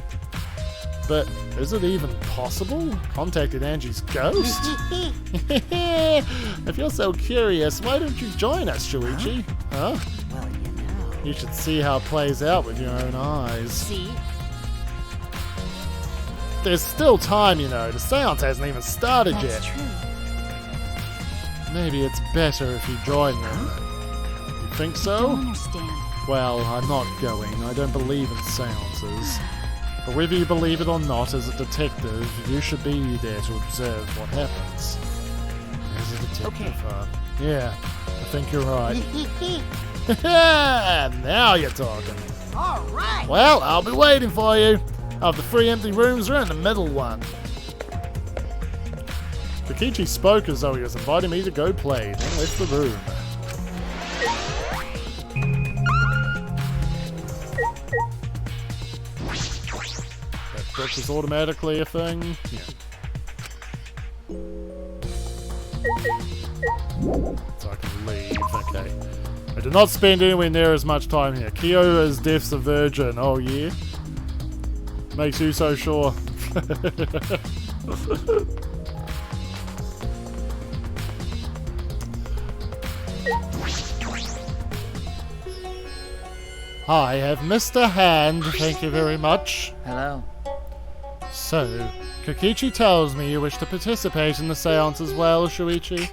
But is it even possible? Contacted Angie's ghost? If you're so curious, why don't you join us, Shuichi? Huh? Well, you know. You should see how it plays out with your own eyes. see, There's still time, you know. The seance hasn't even started that's yet. true. Maybe it's better if you join them. You think so? Don't understand. Well, I'm not going. I don't believe in seances. But whether you believe it or not, as a detective, you should be there to observe what happens. As a detective, Okay. Yeah, I think you're right. Now you're talking. All right. Well, I'll be waiting for you. Of the 3 empty rooms, we're in the middle one. Takichi spoke as though he was inviting me to go play, then left the room. That book is automatically a thing? Yeah. So I can leave, okay. I did not spend anywhere near as much time here. Kyo is death's a virgin, oh yeah? Makes you so sure. I have Mr. Hand, thank you very much. Hello. So, Kokichi tells me you wish to participate in the seance as well, Shuichi.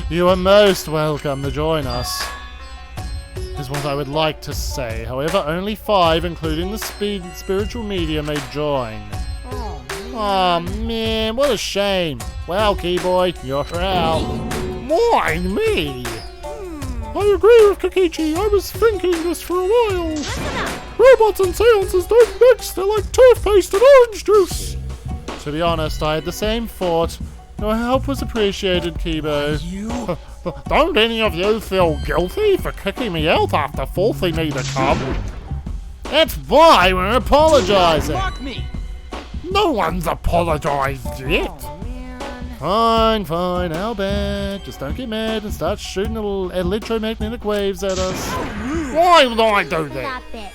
You are most welcome to join us, is what I would like to say. However, only 5, including the spiritual medium, may join. Oh man, what a shame. Well, Keyboy, you're out. Why me? I agree with Kokichi. I was thinking this for a while. Robots and seances don't mix. They're like toothpaste and orange juice. To be honest, I had the same thought. Your help was appreciated, Kibo. You? Don't any of you feel guilty for kicking me out after forcing me to come? That's why we're apologizing. Fuck me. No one's apologized yet. Oh, man. Fine, fine, how bad? Just don't get mad and start shooting little electromagnetic waves at us. Why would I do that? Stop it.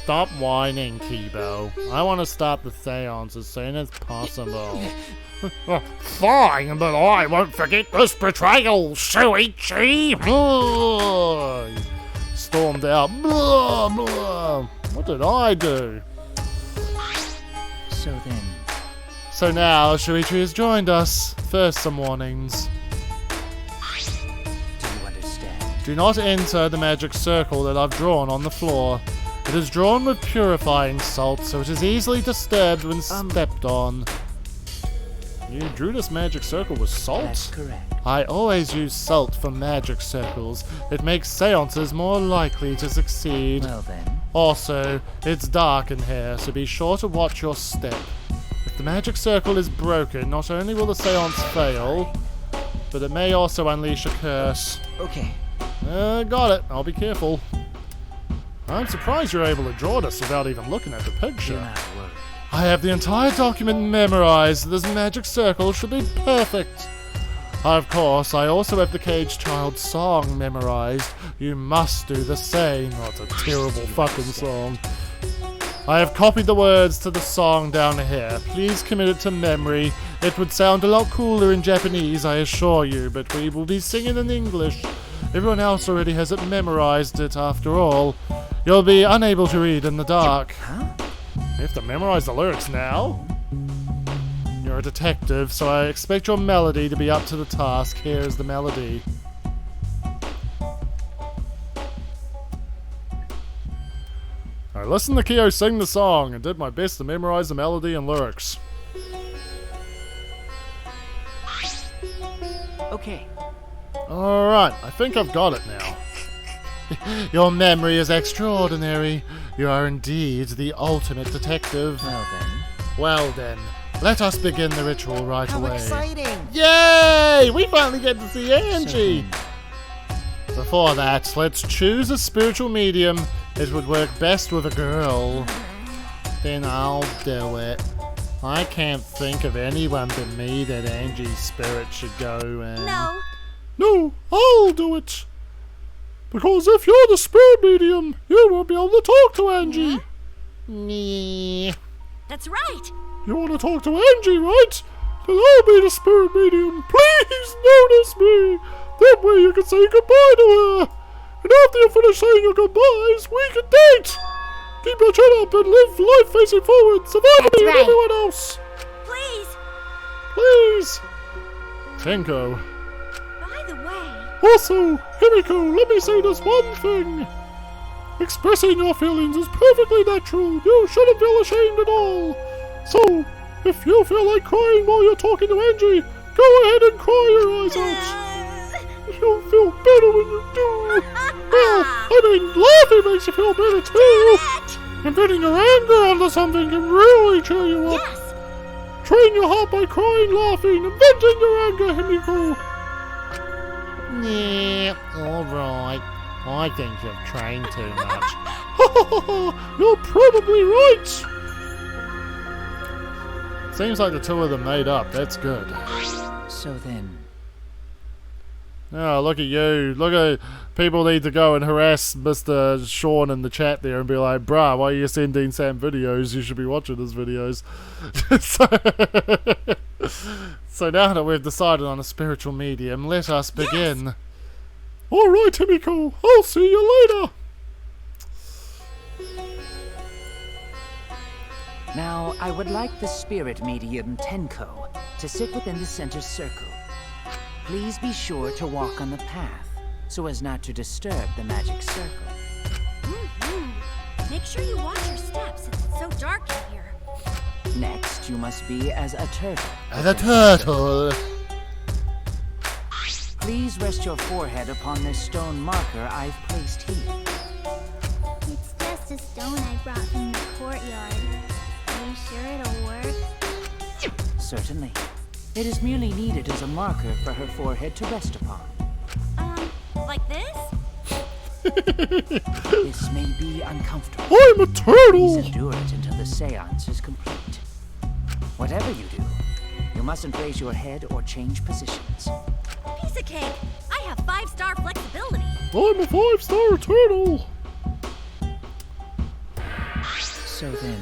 Stop whining, Kibo. I want to start the seance as soon as possible. Fine, but I won't forget this betrayal, Shuichi! Stormed out. Blah, blah. What did I do? So then, So now Shuichi has joined us. First some warnings. do you understand? Do not enter the magic circle that I've drawn on the floor. It is drawn with purifying salt, so it is easily disturbed when stepped on. You drew this magic circle with salt? That's correct. I always use salt for magic circles. It makes seances more likely to succeed. Well then, Also, it's dark in here, so be sure to watch your step. If the magic circle is broken, not only will the seance fail, but it may also unleash a curse. okay. Got it. I'll be careful. I'm surprised you're able to draw this without even looking at the Do picture. not worry. I have the entire document memorized. This magic circle should be perfect. Of course, I also have the Cage Child song memorized. You must do the same. Oh, it's a terrible fucking song. I have copied the words to the song down here. Please commit it to memory. It would sound a lot cooler in Japanese, I assure you, but we will be singing in English. Everyone else already has it memorized it, after all. You'll be unable to read in the dark. Huh? You have to memorize the lyrics now? You're a detective, so I expect your melody to be up to the task. Here is the melody. I listened to Kyo sing the song and did my best to memorize the melody and lyrics. Okay. Alright, I think I've got it now. Your memory is extraordinary. You are indeed the ultimate detective. Well then, let us begin the ritual right How away. exciting! Yay! We finally get to see Angie! Before that, let's choose a spiritual medium. It would work best with a girl. Then I'll do it. I can't think of anyone but me that Angie's spirit should go in. No. No, I'll do it. Because if you're the spirit medium, you won't be able to talk to Angie. Me. That's right. You want to talk to Angie, right? Then I'll be the spirit medium. Please notice me. That way you can say goodbye to her. And after you finish saying your goodbyes, we can date. Keep your chin up and live life facing forward. Survive me and everyone else. Please. Please. Tenko. By the way. Also, Himiko, let me say this one thing. Expressing your feelings is perfectly natural. You shouldn't feel ashamed at all. So, if you feel like crying while you're talking to Angie, go ahead and cry your eyes out. You'll feel better when you do. Well, I mean, laughing makes you feel better too. And venting your anger onto something can really cheer you up. Yes. Train your heart by crying, laughing, and venting your anger, Himiko. Yeah, alright. I think you've trained too much. You're probably right. Seems like the two of them made up. That's good. So then, Oh, look at you. Look at people need to go and harass Mr. Sean in the chat there and be like, bruh, why are you sending Sam videos? You should be watching his videos. So now that we've decided on a spiritual medium, let us begin. Yes. Alright, Himiko. I'll see you later. now I would like the spirit medium Tenko to sit within the center circle. Please be sure to walk on the path, so as not to disturb the magic circle. Make sure you watch your steps since it's so dark in here. Next, you must be as a turtle. As a turtle. Please rest your forehead upon this stone marker I've placed here. It's just a stone I brought from the courtyard. Are you sure it'll work? Certainly. It is merely needed as a marker for her forehead to rest upon. Like this? This may be uncomfortable. I'm a turtle! Please endure it until the seance is complete. Whatever you do, you mustn't raise your head or change positions. Piece of cake. I have 5-star flexibility. I'm a 5-star turtle! So then,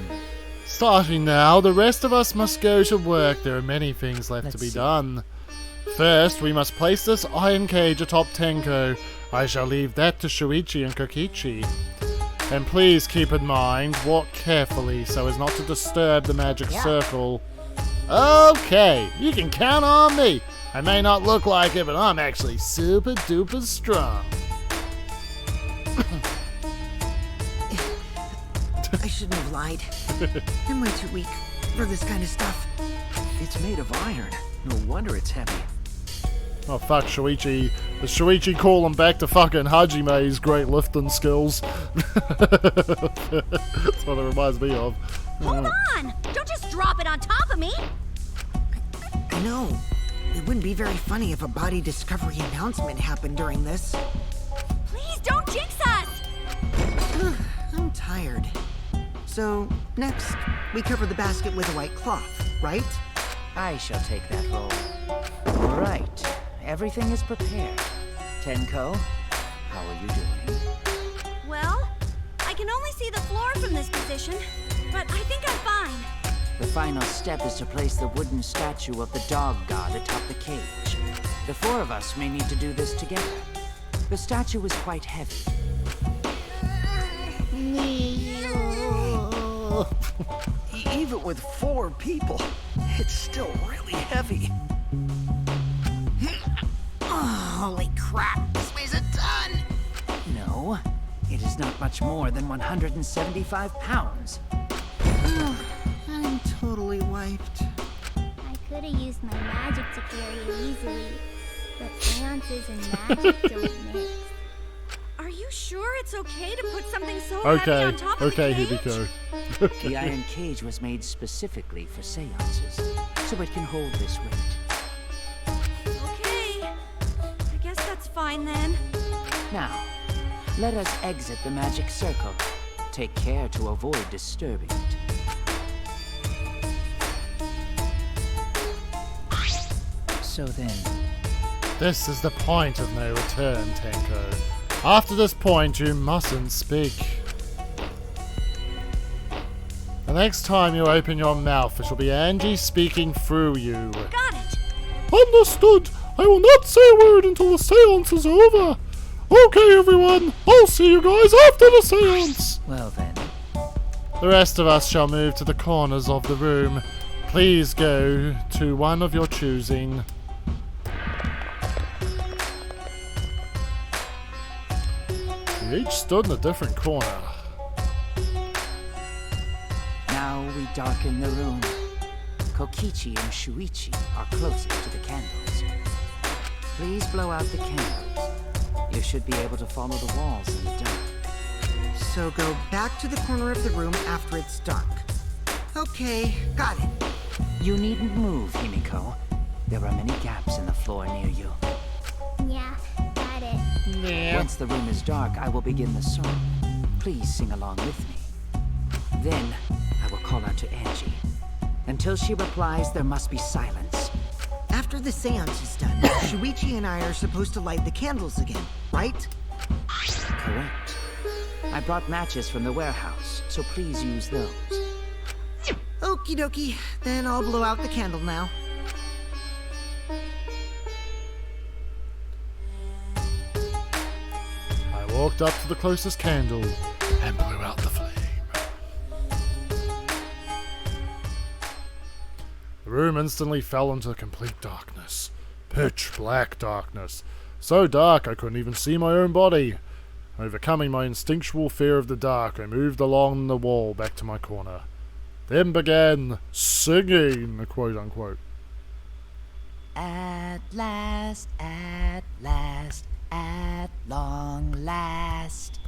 Starting now, the rest of us must go to work. There are many things left to be done. First, we must place this iron cage atop Tenko. I shall leave that to Shuichi and Kokichi. And please keep in mind, walk carefully so as not to disturb the magic circle. Okay, you can count on me. I may not look like it, but I'm actually super duper strong. I shouldn't have lied. I'm way too weak for this kind of stuff. it's made of iron. No wonder it's heavy. Oh fuck, Shuichi. Is Shuichi calling back to fucking Hajime's great lifting skills? That's what it reminds me of. Hold on! Don't just drop it on top of me! I know. It wouldn't be very funny if a body discovery announcement happened during this. Please don't jinx us! I'm tired. So, next, we cover the basket with a white cloth, right? I shall take that role. All right. Everything is prepared. Tenko, how are you doing? Well, I can only see the floor from this position, but I think I'm fine. The final step is to place the wooden statue of the dog god atop the cage. The four of us may need to do this together. The statue is quite heavy. Even with 4 people, it's still really heavy. Oh, holy crap, this weighs a ton! No, it is not much more than 175 pounds. I'm totally wiped. I could have used my magic to carry it easily, but seances and magic don't mix. Are you sure it's okay to put something so heavy Okay, on top of okay, the cage? Hibiko. The iron cage was made specifically for seances, so it can hold this weight. Okay. I guess that's fine then. Now, let us exit the magic circle. Take care to avoid disturbing it. So then, This is the point of no return, Tenko. After this point, you mustn't speak. The next time you open your mouth, it shall be Angie speaking through you. Got it. Understood. I will not say a word until the seance is over. Okay, everyone. I'll see you guys after the seance. well then, The rest of us shall move to the corners of the room. Please go to one of your choosing. We each stood in a different corner. now we darken the room. Kokichi and Shuichi are closest to the candles. Please blow out the candles. You should be able to follow the walls in the dark. So go back to the corner of the room after it's dark. Okay, got it. You needn't move, Himiko. There are many gaps in the floor near you. Yeah, got it. Once the room is dark, I will begin the song. Please sing along with me. Then, I will call out to Angie. Until she replies, there must be silence. After the seance is done, Shuichi and I are supposed to light the candles again, right? Correct. I brought matches from the warehouse, so please use those. Okie dokie, then I'll blow out the candle now. I walked up to the closest candle and blew out the flame. The room instantly fell into complete darkness. Pitch black darkness. So dark I couldn't even see my own body. Overcoming my instinctual fear of the dark, I moved along the wall back to my corner. Then began singing, quote unquote. At last, at long last.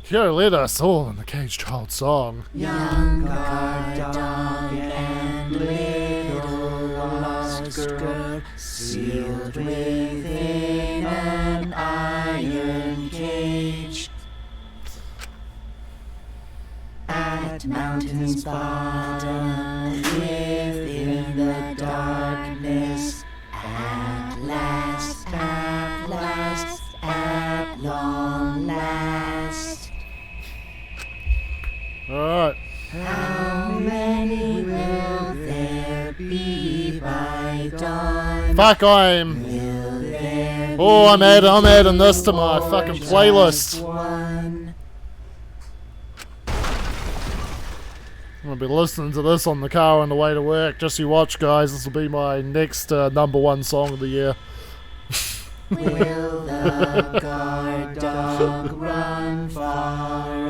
Here led us all in the Cage Child song. Young guard dog and little lost girl, sealed within an iron cage. At mountain's bottom, within the darkness, at last, at long last. Alright. How many will there be by dawn? Fuck, I'm adding this to my fucking playlist. One. I'm gonna be listening to this on the car on the way to work. Just you watch, guys. This will be my next #1 song of the year. Will the guard dog run far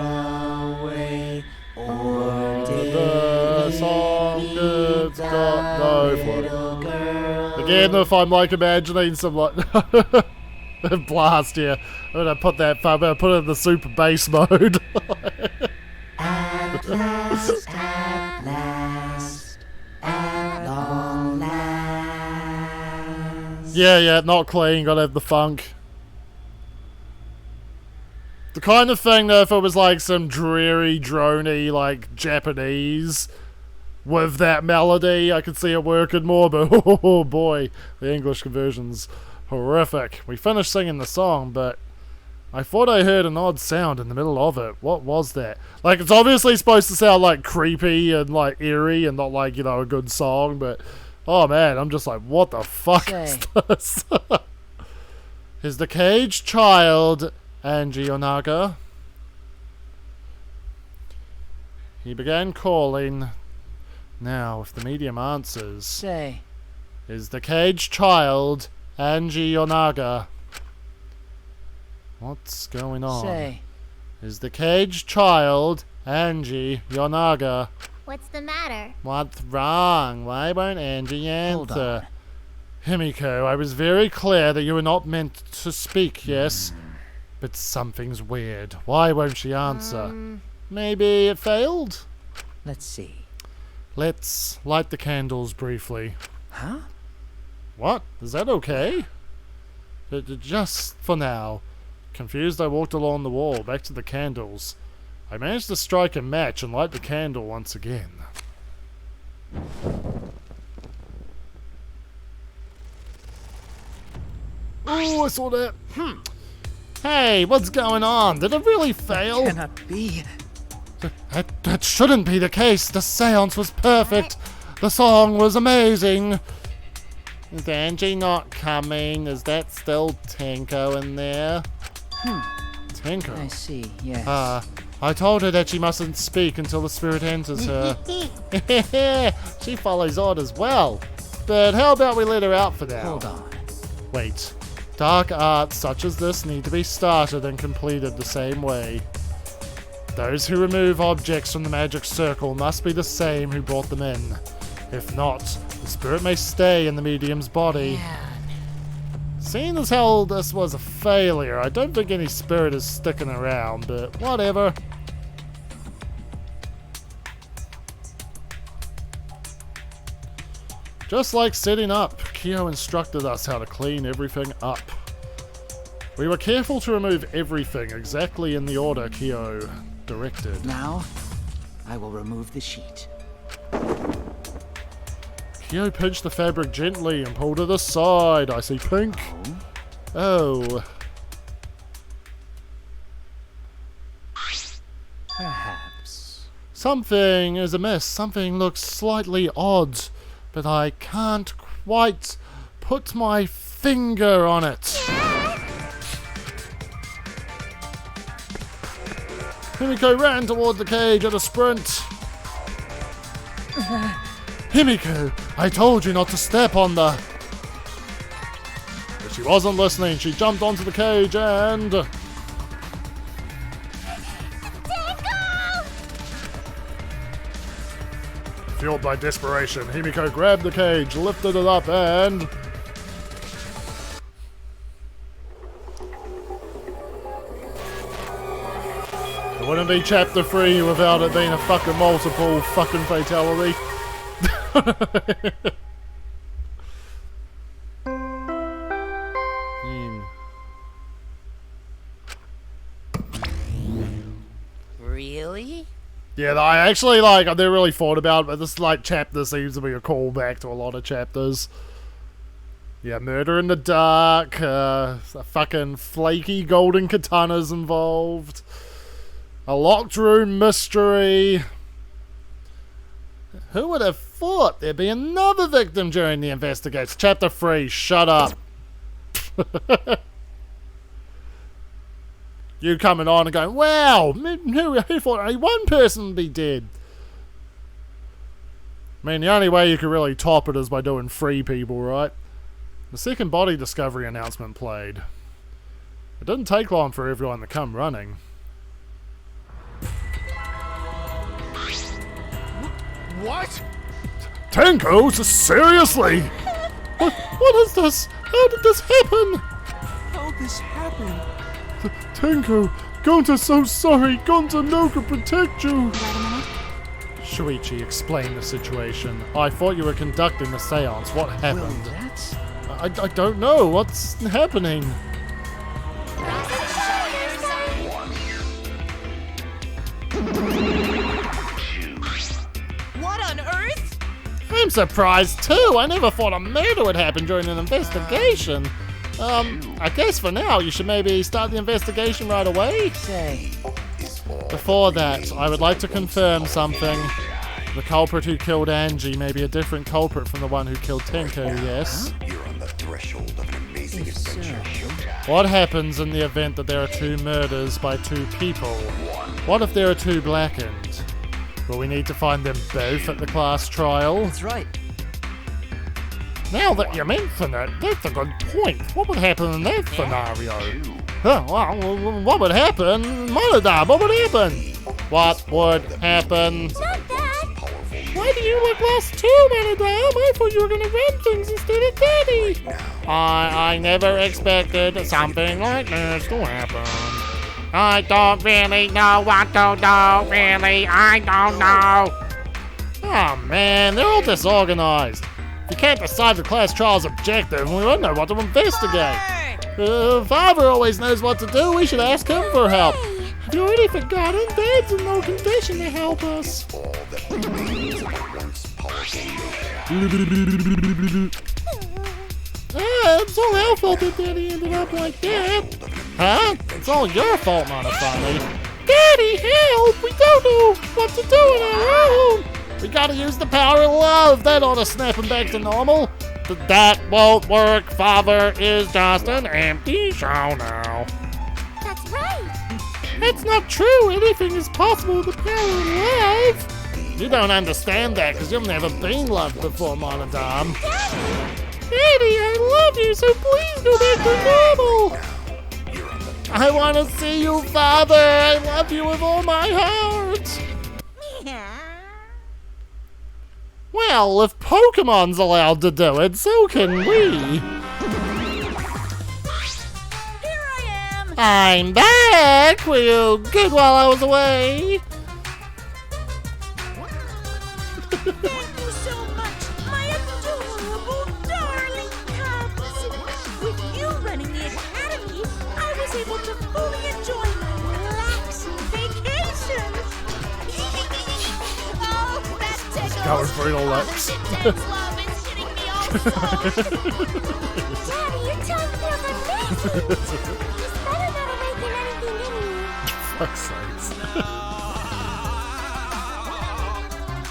away? Or The song that's got no little flow. girl? Again, if I'm like imagining some like blast here, I'm gonna put it in the super bass mode. At last, at long last. Yeah, not clean, gotta have the funk. The kind of thing that if it was like some dreary, drony, like Japanese with that melody. I could see it working more, but oh boy, the English conversion's horrific. We finished singing the song, but I thought I heard an odd sound in the middle of it. What was that? Like, it's obviously supposed to sound like creepy and like eerie and not like, you know, a good song, but oh man, I'm just like, what the fuck is this? Is the caged child Angie Onaga? He began calling. Now, if the medium answers... Say. Is the caged child Angie Onaga? What's going on? Say. Is the caged child Angie Yonaga? What's the matter? What's wrong? Why won't Angie Hold answer? on. Himiko, I was very clear that you were not meant to speak, yes? But something's weird. Why won't she answer? Maybe it failed? Let's see. Let's light the candles briefly. Huh? What? Is that okay? Just for now. Confused, I walked along the wall, back to the candles. I managed to strike a match and light the candle once again. Oh, I saw that. Hey, what's going on? Did it really fail? Cannot be. That shouldn't be the case. The seance was perfect. The song was amazing. Is Angie not coming? Is that still Tenko in there? Tenko? I see, yes. I told her that she mustn't speak until the spirit enters her. She follows orders well. But how about we let her out for now? Hold on. Wait. Dark arts such as this need to be started and completed the same way. Those who remove objects from the magic circle must be the same who brought them in. If not, the spirit may stay in the medium's body. Seeing as how this was a failure, I don't think any spirit is sticking around, but whatever. Just like setting up, Kyo instructed us how to clean everything up. We were careful to remove everything exactly in the order Kyo directed. Now, I will remove the sheet. Kyo pinched the fabric gently and pulled it aside. I see pink. Oh. Perhaps. Something is amiss. Something looks slightly odd, but I can't quite put my finger on it. Himiko ran toward the cage at a sprint. Himiko, I told you not to step on the... But she wasn't listening. She jumped onto the cage and... Fueled by desperation, Himiko grabbed the cage, lifted it up and... It wouldn't be chapter 3 without it being a fucking multiple fucking fatality. Really? Yeah, I actually, like, I never really thought about it, but this, like, chapter seems to be a callback to a lot of chapters. Yeah, murder in the dark, a fucking flaky golden katana's involved, a locked room mystery. Who would have thought there'd be another victim during the investigation? Chapter 3, shut up. You coming on and going, wow, who thought only one person would be dead? I mean, the only way you could really top it is by doing 3 people, right? The second body discovery announcement played. It didn't take long for everyone to come running. What? Tenko, seriously? What is this? How did this happen? How this happened? Tenko, Gonta's so sorry. Gonta no could protect you. Wait a minute. Shuichi explained the situation. I thought you were conducting the seance. What Well, happened? that's... I don't know. What's happening? What on earth? surprised too. I never thought a murder would happen during an investigation. I guess for now you should maybe start the investigation right away. Say, Before that, I would like to confirm something. The culprit who killed Angie may be a different culprit from the one who killed Tenko, yes? You're on the threshold of an amazing adventure. Showtime. What happens in the event that there are 2 murders by 2 people? What if there are 2 blackened? Will we need to find them both at the class trial? that's right. Now that you mention it, that's a good point. What would happen in that scenario? Huh, well, what would happen? Monodam, what would happen? What would happen? Not that. Why do you look lost too, Monodam? I thought you were gonna run things instead of Daddy. I never expected something like this to happen. I don't really know what to do, really. I don't know. Oh man, they're all disorganized. If you can't decide the class trial's objective, we won't know what to investigate. Father always knows what to do. We should ask him for help. Have you already forgotten? Dad's in no condition to help us. All that remains of a once powerful It's all our fault that Daddy ended up like that. Huh? It's all your fault, Monofani. Daddy, help! We don't know what to do on our own. We gotta use the power of love. That ought to snap him back to normal. But that won't work. Father is just an empty shell now. That's right. That's not true. Anything is possible with the power of love. You don't understand that because you've never been loved before, Monodam. Daddy, I love you, so please go back to normal. I want to see you, Father. I love you with all my heart. Well, if Pokemon's allowed to do it, so can we. Here I am. I'm back! Were you good while I was away? Thank you so much, my adorable, darling cubs. With you running the academy, I was able to fully enjoy my relaxing vacation. Oh, that tickles. Going through all that. Intense love is hitting me also. Daddy, your tongue feels amazing. It's better than making anything in you. Fuck's sakes.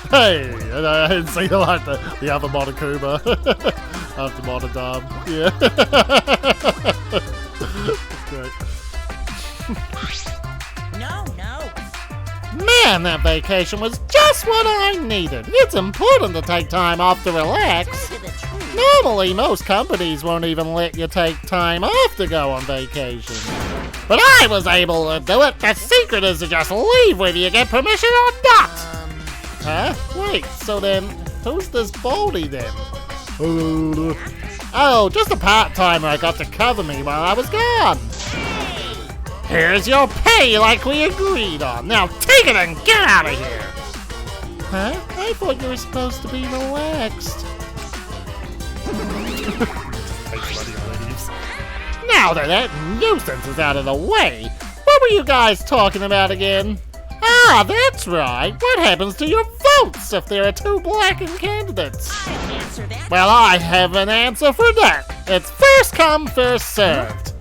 Hey, I didn't see you like the other Monokuma. After Monodam. Yeah. That's great. No. Man, that vacation was just what I needed. It's important to take time off to relax. Tell you the truth. Normally, most companies won't even let you take time off to go on vacation. But I was able to do it. The secret is to just leave whether you get permission or not. Huh? Wait, so then, who's this Baldy then? Oh, just a part-timer I got to cover me while I was gone. Here's your pay like we agreed on. Now take it and get out of here. Huh? I thought you were supposed to be relaxed. Now that that nuisance is out of the way, what were you guys talking about again? Ah, that's right. What happens to your votes if there are 2 blackened candidates? I can answer that. Well, I have an answer for that. It's first come, first served.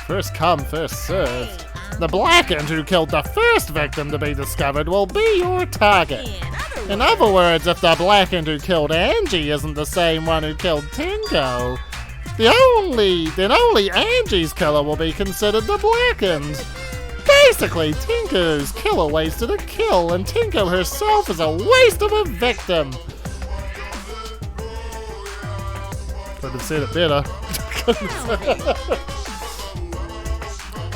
First come, first served. The blackened who killed the first victim to be discovered will be your target. In other words, if the blackened who killed Angie isn't the same one who killed Tinko, then only Angie's killer will be considered the blackened. Basically, Tinko's killer wasted a kill, and Tinko herself is a waste of a victim. Could have said it better.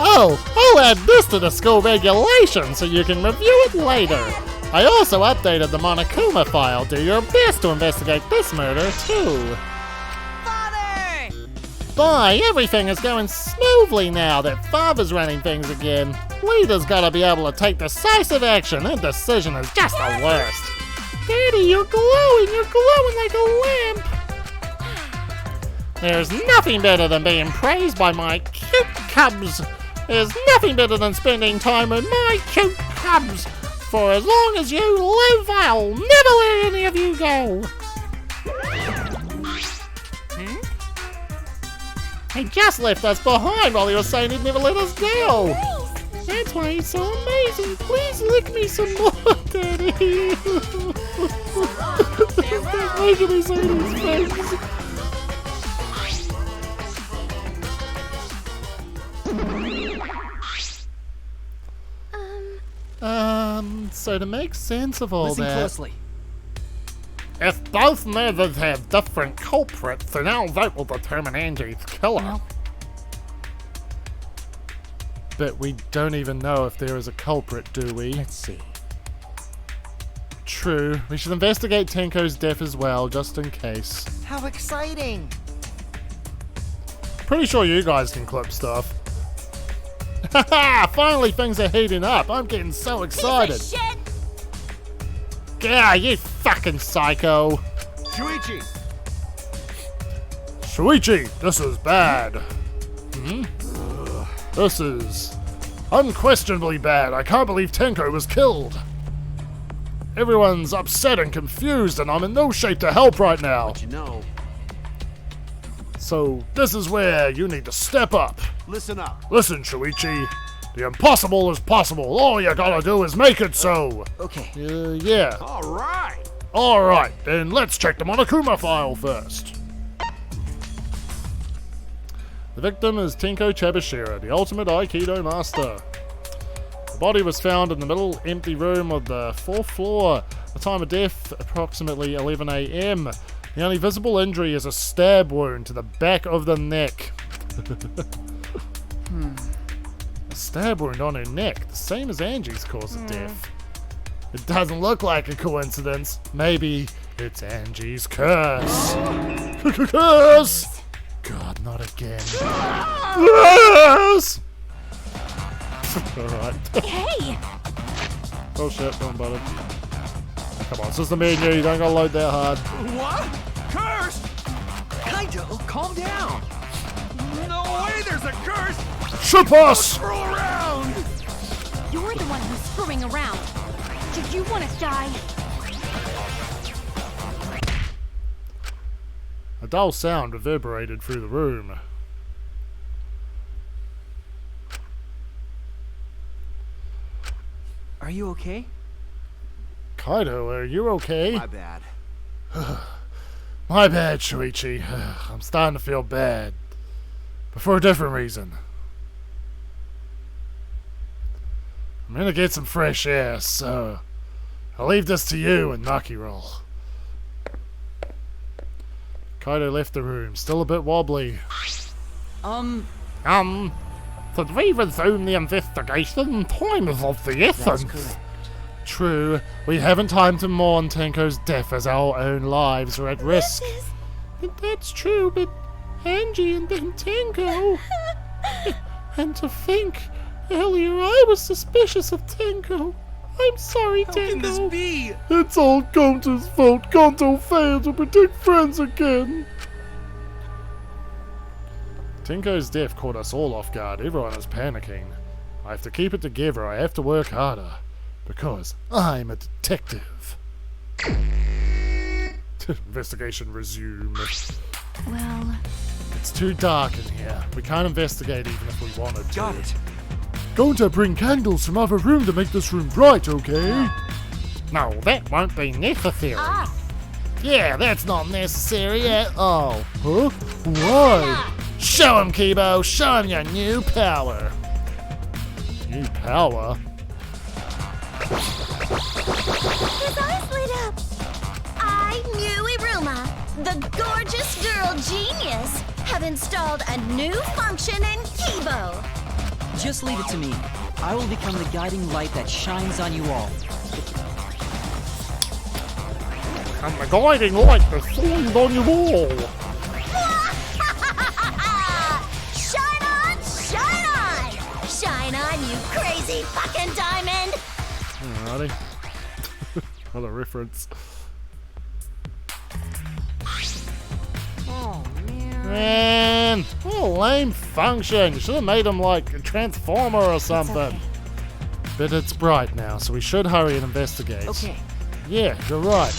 Oh, I'll add this to the school regulations so you can review it later. I also updated the Monokuma file. Do your best to investigate this murder, too. Father! Bye, everything is going smoothly now that Father's running things again. Leader's gotta be able to take decisive action. Indecision is just the worst. Daddy, you're glowing like a lamp. There's nothing better than being praised by my cute cubs. There's nothing better than spending time with my cute cubs. For as long as you live, I'll never let any of you go. He just left us behind while he was saying he'd never let us go. Nice. That's why he's so amazing. Please lick me some more, Daddy. Stop making me say these things. So to make sense of all Listen that... closely. If both murders have different culprits, then our vote will determine Angie's killer. Well, But we don't even know if there is a culprit, do we? let's see. True. We should investigate Tenko's death as well, just in case. How exciting! Pretty sure you guys can clip stuff. Haha! Finally things are heating up. I'm getting so excited. Piece of shit. Yeah, you fucking psycho. Shuichi! Shuichi, this is bad. This is unquestionably bad. I can't believe Tenko was killed. Everyone's upset and confused, and I'm in no shape to help right now. You know, So this is where you need to step up. listen up. Listen, Shuichi. The impossible is possible. All you gotta do is make it so. Okay. Yeah. All right. Alright, then let's check the Monokuma file first. The victim is Tenko Chabashira, the ultimate Aikido master. The body was found in the middle empty room of the 4th floor. The time of death, approximately 11 a.m. The only visible injury is a stab wound to the back of the neck. A stab wound on her neck, the same as Angie's cause of death. It doesn't look like a coincidence. Maybe it's Angie's curse. Curse! God, not again. Yes! Alright. Hey, Oh shit, wrong button. Come on, it's just a me and you don't gotta load that hard. What? Curse? Kaido, calm down! No way there's a curse! Ship us! Screw around! you're the one who's screwing around. Do you want to die? A dull sound reverberated through the room. Are you okay? Kaido, are you okay? My bad. My bad, Shuichi. I'm starting to feel bad. But for a different reason. I'm gonna get some fresh air, so I'll leave this to you and Naki Roll. Kaido left the room, still a bit wobbly. Should we resume the investigation? Time is of the That's essence. correct. True, we haven't time to mourn Tenko's death as our own lives are at risk. That's true, but Angie and then Tenko. And to think, earlier I was suspicious of Tenko. I'm sorry, How Tenko. can this be? It's all Gonto's fault. Gonto failed to protect friends again. Tenko's death caught us all off guard. Everyone is panicking. I have to keep it together. I have to work harder. Because I'm a detective. Investigation resumed. Well, It's too dark in here. We can't investigate even if we wanted to. Got it. Going to bring candles from other room to make this room bright, okay? No, that won't be necessary. ah, Yeah, that's not necessary at all. Huh? Why? Show him, Kibo. Show him your new power. New power? his eyes lit up. I, New Iruma, the gorgeous girl genius, have installed a new function in Kibo. Just leave it to me. I will become the guiding light that shines on you all. And the guiding light that shines on your wall. Shine on, shine on! Shine on, you crazy fucking diamond! Alrighty. What a reference. Oh, man. Man, what a lame function. You should have made him like a transformer or something. But it's bright now, so we should hurry and investigate. Okay. Yeah, you're right.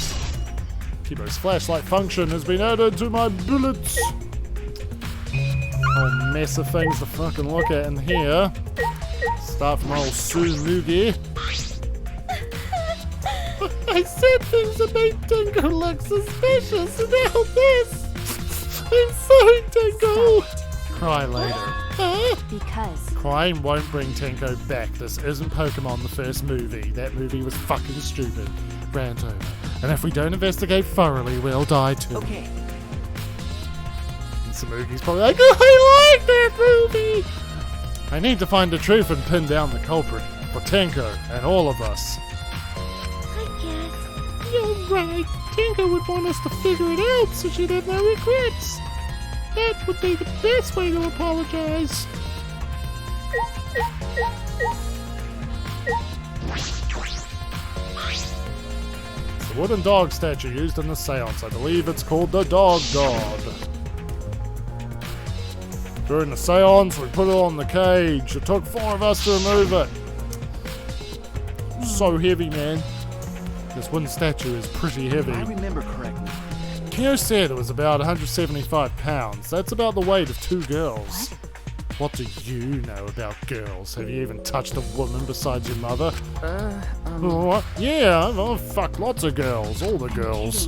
Kibo's flashlight function has been added to my bullets. Whole mess of things to fucking look at in here. Start from old Sumugi. I said things that made Dingo look suspicious, and now this! I'm sorry, Dingo! Cry later. Huh? Because Crying won't bring Tenko back. This isn't Pokemon the first movie. That movie was fucking stupid. Rant over. And if we don't investigate thoroughly, we'll die too. Okay, And Samugi's probably like, I like that movie! I need to find the truth and pin down the culprit. For Tenko and all of us. I guess. You're right. Tinker would want us to figure it out so she'd have no regrets. That would be the best way to apologize. It's the wooden dog statue used in the seance. I believe it's called the Dog God. During the seance, we put it on the cage. It took 4 of us to remove it. So heavy, man. This wooden statue is pretty heavy. if I remember correctly. Kyo said it was about 175 pounds. That's about the weight of 2 girls. What do you know about girls? Have you even touched a woman besides your mother? What? Yeah, I've fucked lots of girls. All the girls.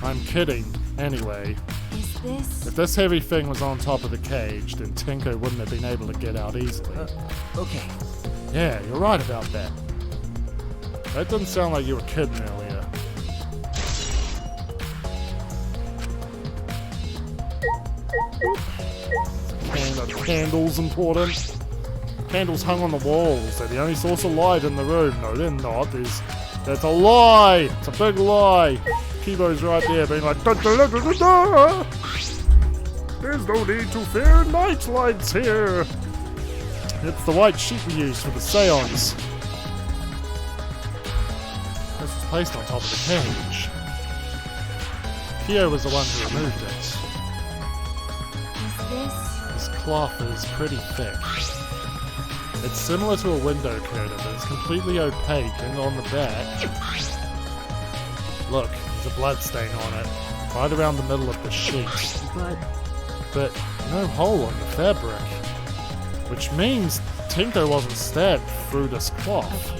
I'm kidding. Anyway, Is this? if this heavy thing was on top of the cage, then Tenko wouldn't have been able to get out easily. Okay, Yeah, you're right about that. That didn't sound like you were kidding earlier. Candles important. Candles hung on the walls. They're the only source of light in the room. No, they're not. That's a lie. It's a big lie. Kibo's right there being like, da, da, da, da, da, da. There's no need to fear night lights here. It's the white sheet we used for the seance. This was placed on top of the cage. Kyo was the one who removed it. Is this? This cloth is pretty thick. It's similar to a window curtain, but it's completely opaque, and on the back... Look, there's a blood stain on it, right around the middle of the sheet. But no hole on the fabric. Which means Tinko wasn't stabbed through this cloth.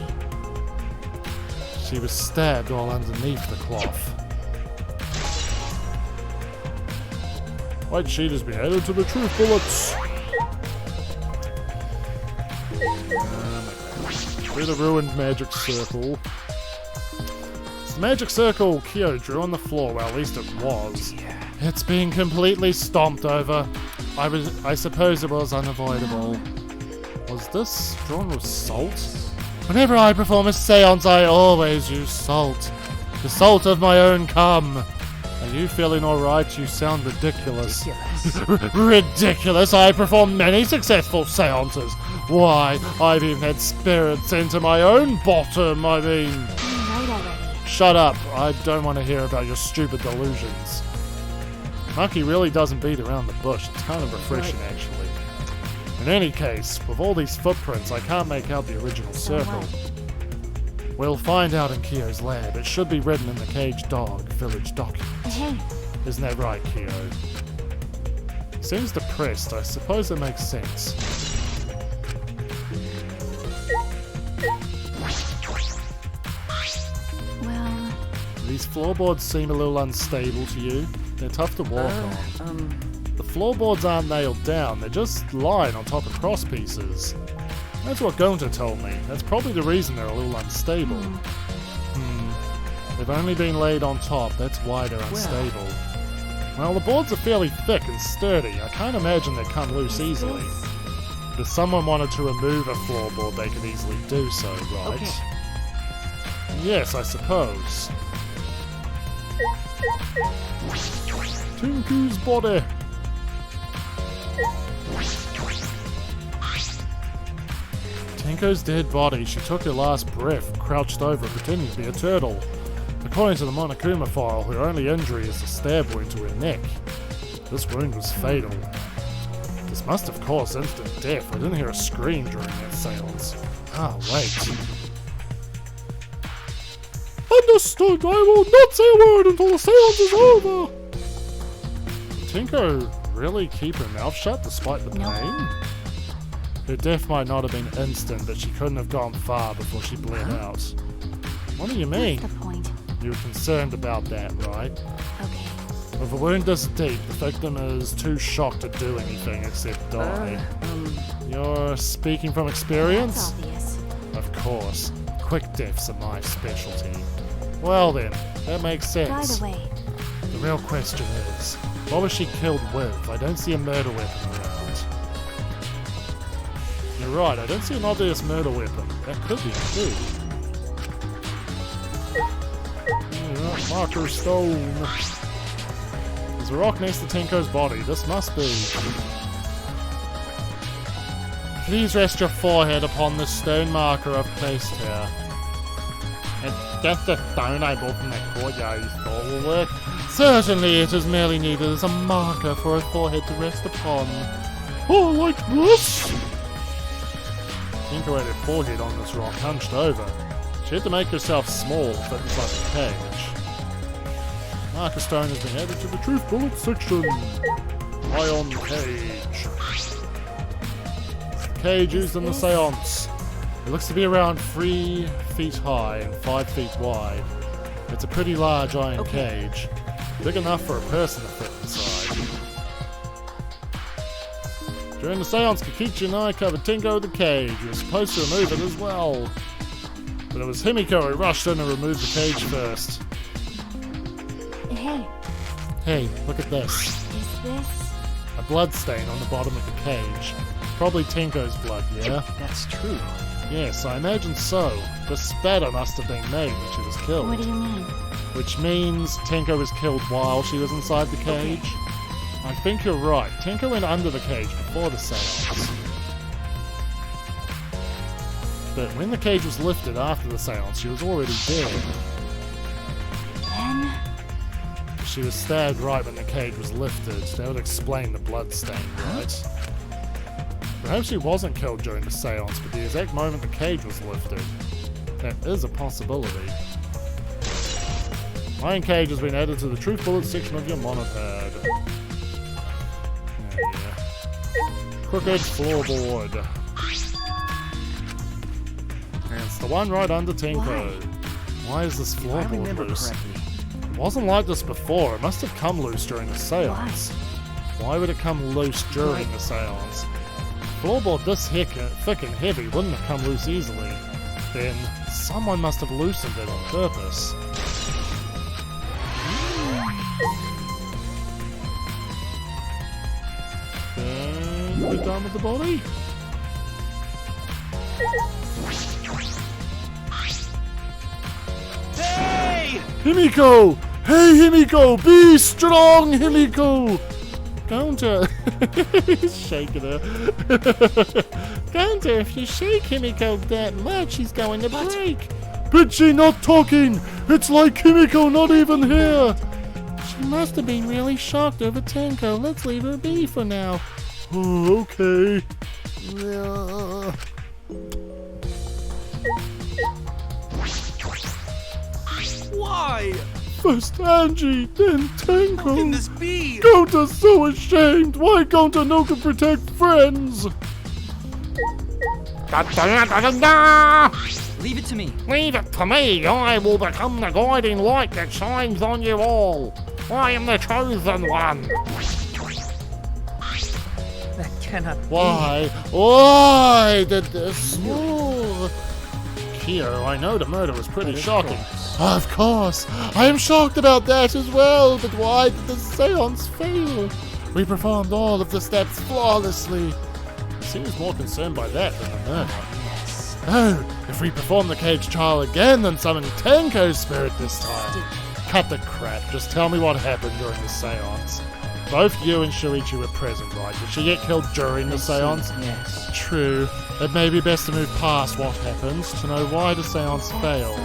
She was stabbed all underneath the cloth. White sheet has been added to the truth bullets. Through the ruined magic circle. It's the magic circle Kyo drew on the floor, well at least it was. It's been completely stomped over. I suppose it was unavoidable. Was this drawn with salt? Whenever I perform a seance, I always use salt. The salt of my own cum. Are you feeling alright? You sound ridiculous. Ridiculous? I perform many successful seances. Why, I've even had spirits into my own bottom, I mean. Right already. Shut up. I don't want to hear about your stupid delusions. Monkey really doesn't beat around the bush. It's kind of refreshing, actually. In any case, with all these footprints, I can't make out the original circle. We'll find out in Kyo's lab. It should be written in the Cage Dog village document. Hey, Isn't that right, Kyo? Seems depressed. I suppose it makes sense. well, These floorboards seem a little unstable to you. They're tough to walk on. The floorboards aren't nailed down. They're just lying on top of cross pieces. That's what Gonta told me. That's probably the reason they're a little unstable. They've only been laid on top. That's why they're unstable. Well, the boards are fairly thick and sturdy. I can't imagine they'd come loose easily. But if someone wanted to remove a floorboard, they could easily do so, right? Okay. Yes, I suppose. Tinku's body. Tinko's dead body. She took her last breath, crouched over, pretending to be a turtle. According to the Monokuma file, her only injury is a stab wound to her neck. This wound was fatal. This must have caused instant death. I didn't hear a scream during that seance. Ah, wait. Understood. I will not say a word until the seance is over. Tinko really keep her mouth shut despite the pain? Her death might not have been instant, but she couldn't have gone far before she bled out. What do you mean? What's the point? You're concerned about that, right? Okay. If a wound this deep, the victim is too shocked to do anything except die. You're speaking from That's experience? obvious. Of course. Quick deaths are my specialty. Well then, that makes sense. By the way, The real question is, what was she killed with? I don't see a murder weapon around. You're right, I don't see an obvious murder weapon. That could be a key. Marker stone. There's a rock next to Tenko's body. This must be. Please rest your forehead upon the stone marker I've placed here. It's just a stone I brought from the courtyard you thought will work. Certainly it is merely needed as a marker for a forehead to rest upon. Oh, like this? Tenko had her forehead on this rock hunched over. She had to make herself small to fit inside the cage. Marker stone has been added to the truth bullet section. Lie on the cage. Cage used in the seance. It looks to be around 3 feet high and 5 feet wide. It's a pretty large iron cage. Big enough for a person to fit inside. During the seance, Kikichi and I covered Tenko with the cage. We were supposed to remove it as well. But it was Himiko who rushed in and removed the cage first. hey, Hey, look at this. is this? A blood stain on the bottom of the cage. Probably Tenko's blood, yeah? That's true. Yes, I imagine so. The spatter must have been made when she was killed. What do you mean? Which means Tenko was killed while she was inside the cage. I think you're right. Tenko went under the cage before the seance. But when the cage was lifted after the seance, she was already dead. Then, She was stabbed right when the cage was lifted. That would explain the blood stain, right? Perhaps she wasn't killed during the seance, but the exact moment the cage was lifted. That is a possibility. Iron cage has been added to the truth bullet section of your monopad. There you go. Crooked floorboard. And it's the one right under Tenko. Why is this If I floorboard remember loose? correctly, It wasn't like this before. It must have come loose during the seance. Why would it come loose during the seance? Floorboard this thick and heavy wouldn't have come loose easily. Then someone must have loosened it on purpose. Then we're done with the body. Hey! Himiko! Hey Himiko! Be strong, Himiko! Counter! He's shaking her. Counter, if you shake Himiko that much, he's going to break. But she not talking! It's like Himiko not even here! She must have been really shocked over Tenko. Let's leave her be for now. Oh, okay. Why? First Angie, then Tenko. How can this be? Gonta's so ashamed! Why Gonta no can protect friends? Leave it to me. Leave it to me. I will become the guiding light that shines on you all. I am the chosen one. That cannot Why? Why did this? Oh. Kyo, I know the murder was pretty shocking. Of course, I am shocked about that as well, but why did the seance fail? We performed all of the steps flawlessly. He seems more concerned by that than the murder. Oh, if we perform the cage trial again, then summon Tenko's spirit this time. Cut the crap, just tell me what happened during the seance. Both you and Shuichi were present, right? Did she get killed during the seance? Yes. True. It may be best to move past what happened to know why the seance failed.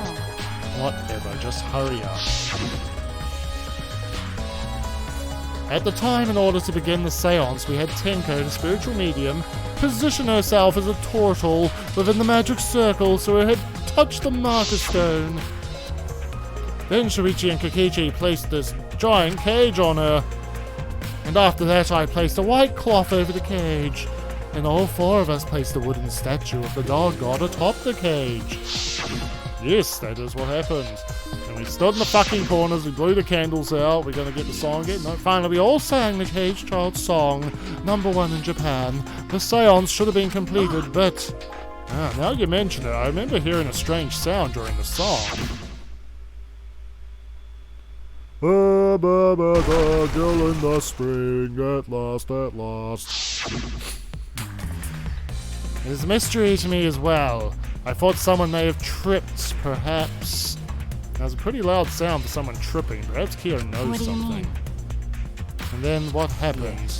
Whatever, just hurry up. At the time, in order to begin the seance, we had Tenko, the spiritual medium, position herself as a turtle within the magic circle so her head touched the marker stone. Then Shuichi and Kikichi placed this giant cage on her. And after that, I placed a white cloth over the cage. And all 4 of us placed a wooden statue of the dog god atop the cage. Yes, that is what happened. And we stood in the fucking corners, we blew the candles out, we're gonna get the song again. No, finally, we all sang the Cage Child song, #1 in Japan. The seance should have been completed, but... now you mention it, I remember hearing a strange sound during the song. The girl in the spring, at last, at last. There's a mystery to me as well. I thought someone may have tripped, perhaps. That was a pretty loud sound for someone tripping. Perhaps Kyo knows What do you something. mean? And then what happened?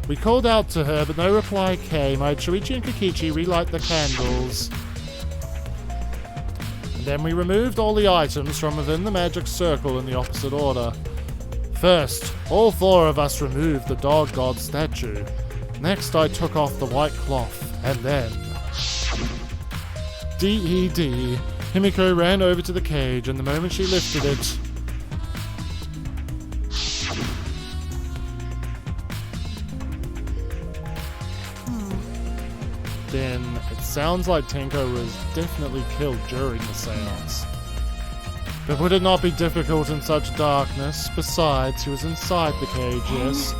We called out to her, but no reply came. I had Shuichi and Kokichi relight the candles. And then we removed all the items from within the magic circle in the opposite order. First, all 4 of us removed the dog god statue. Next, I took off the white cloth, and then... D.E.D. Himiko ran over to the cage, and the moment she lifted it... Then it sounds like Tenko was definitely killed during the seance. But would it not be difficult in such darkness? Besides, he was inside the cage, yes.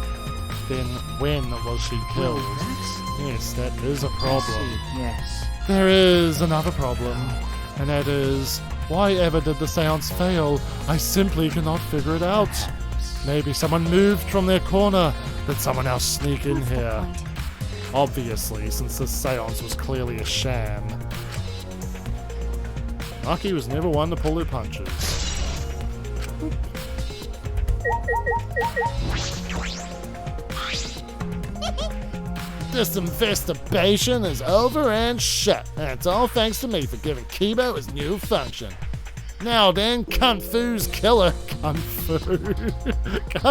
Then when was she killed? Yes, that is a problem. Yes. There is another problem, and that is, why ever did the seance fail? I simply cannot figure it out. Maybe someone moved from their corner. Did someone else sneak in here? Obviously, since this seance was clearly a sham. Maki was never one to pull her punches. This investigation is over and shut, and it's all thanks to me for giving Kibo his new function. Now then, Kung Fu's killer. Kung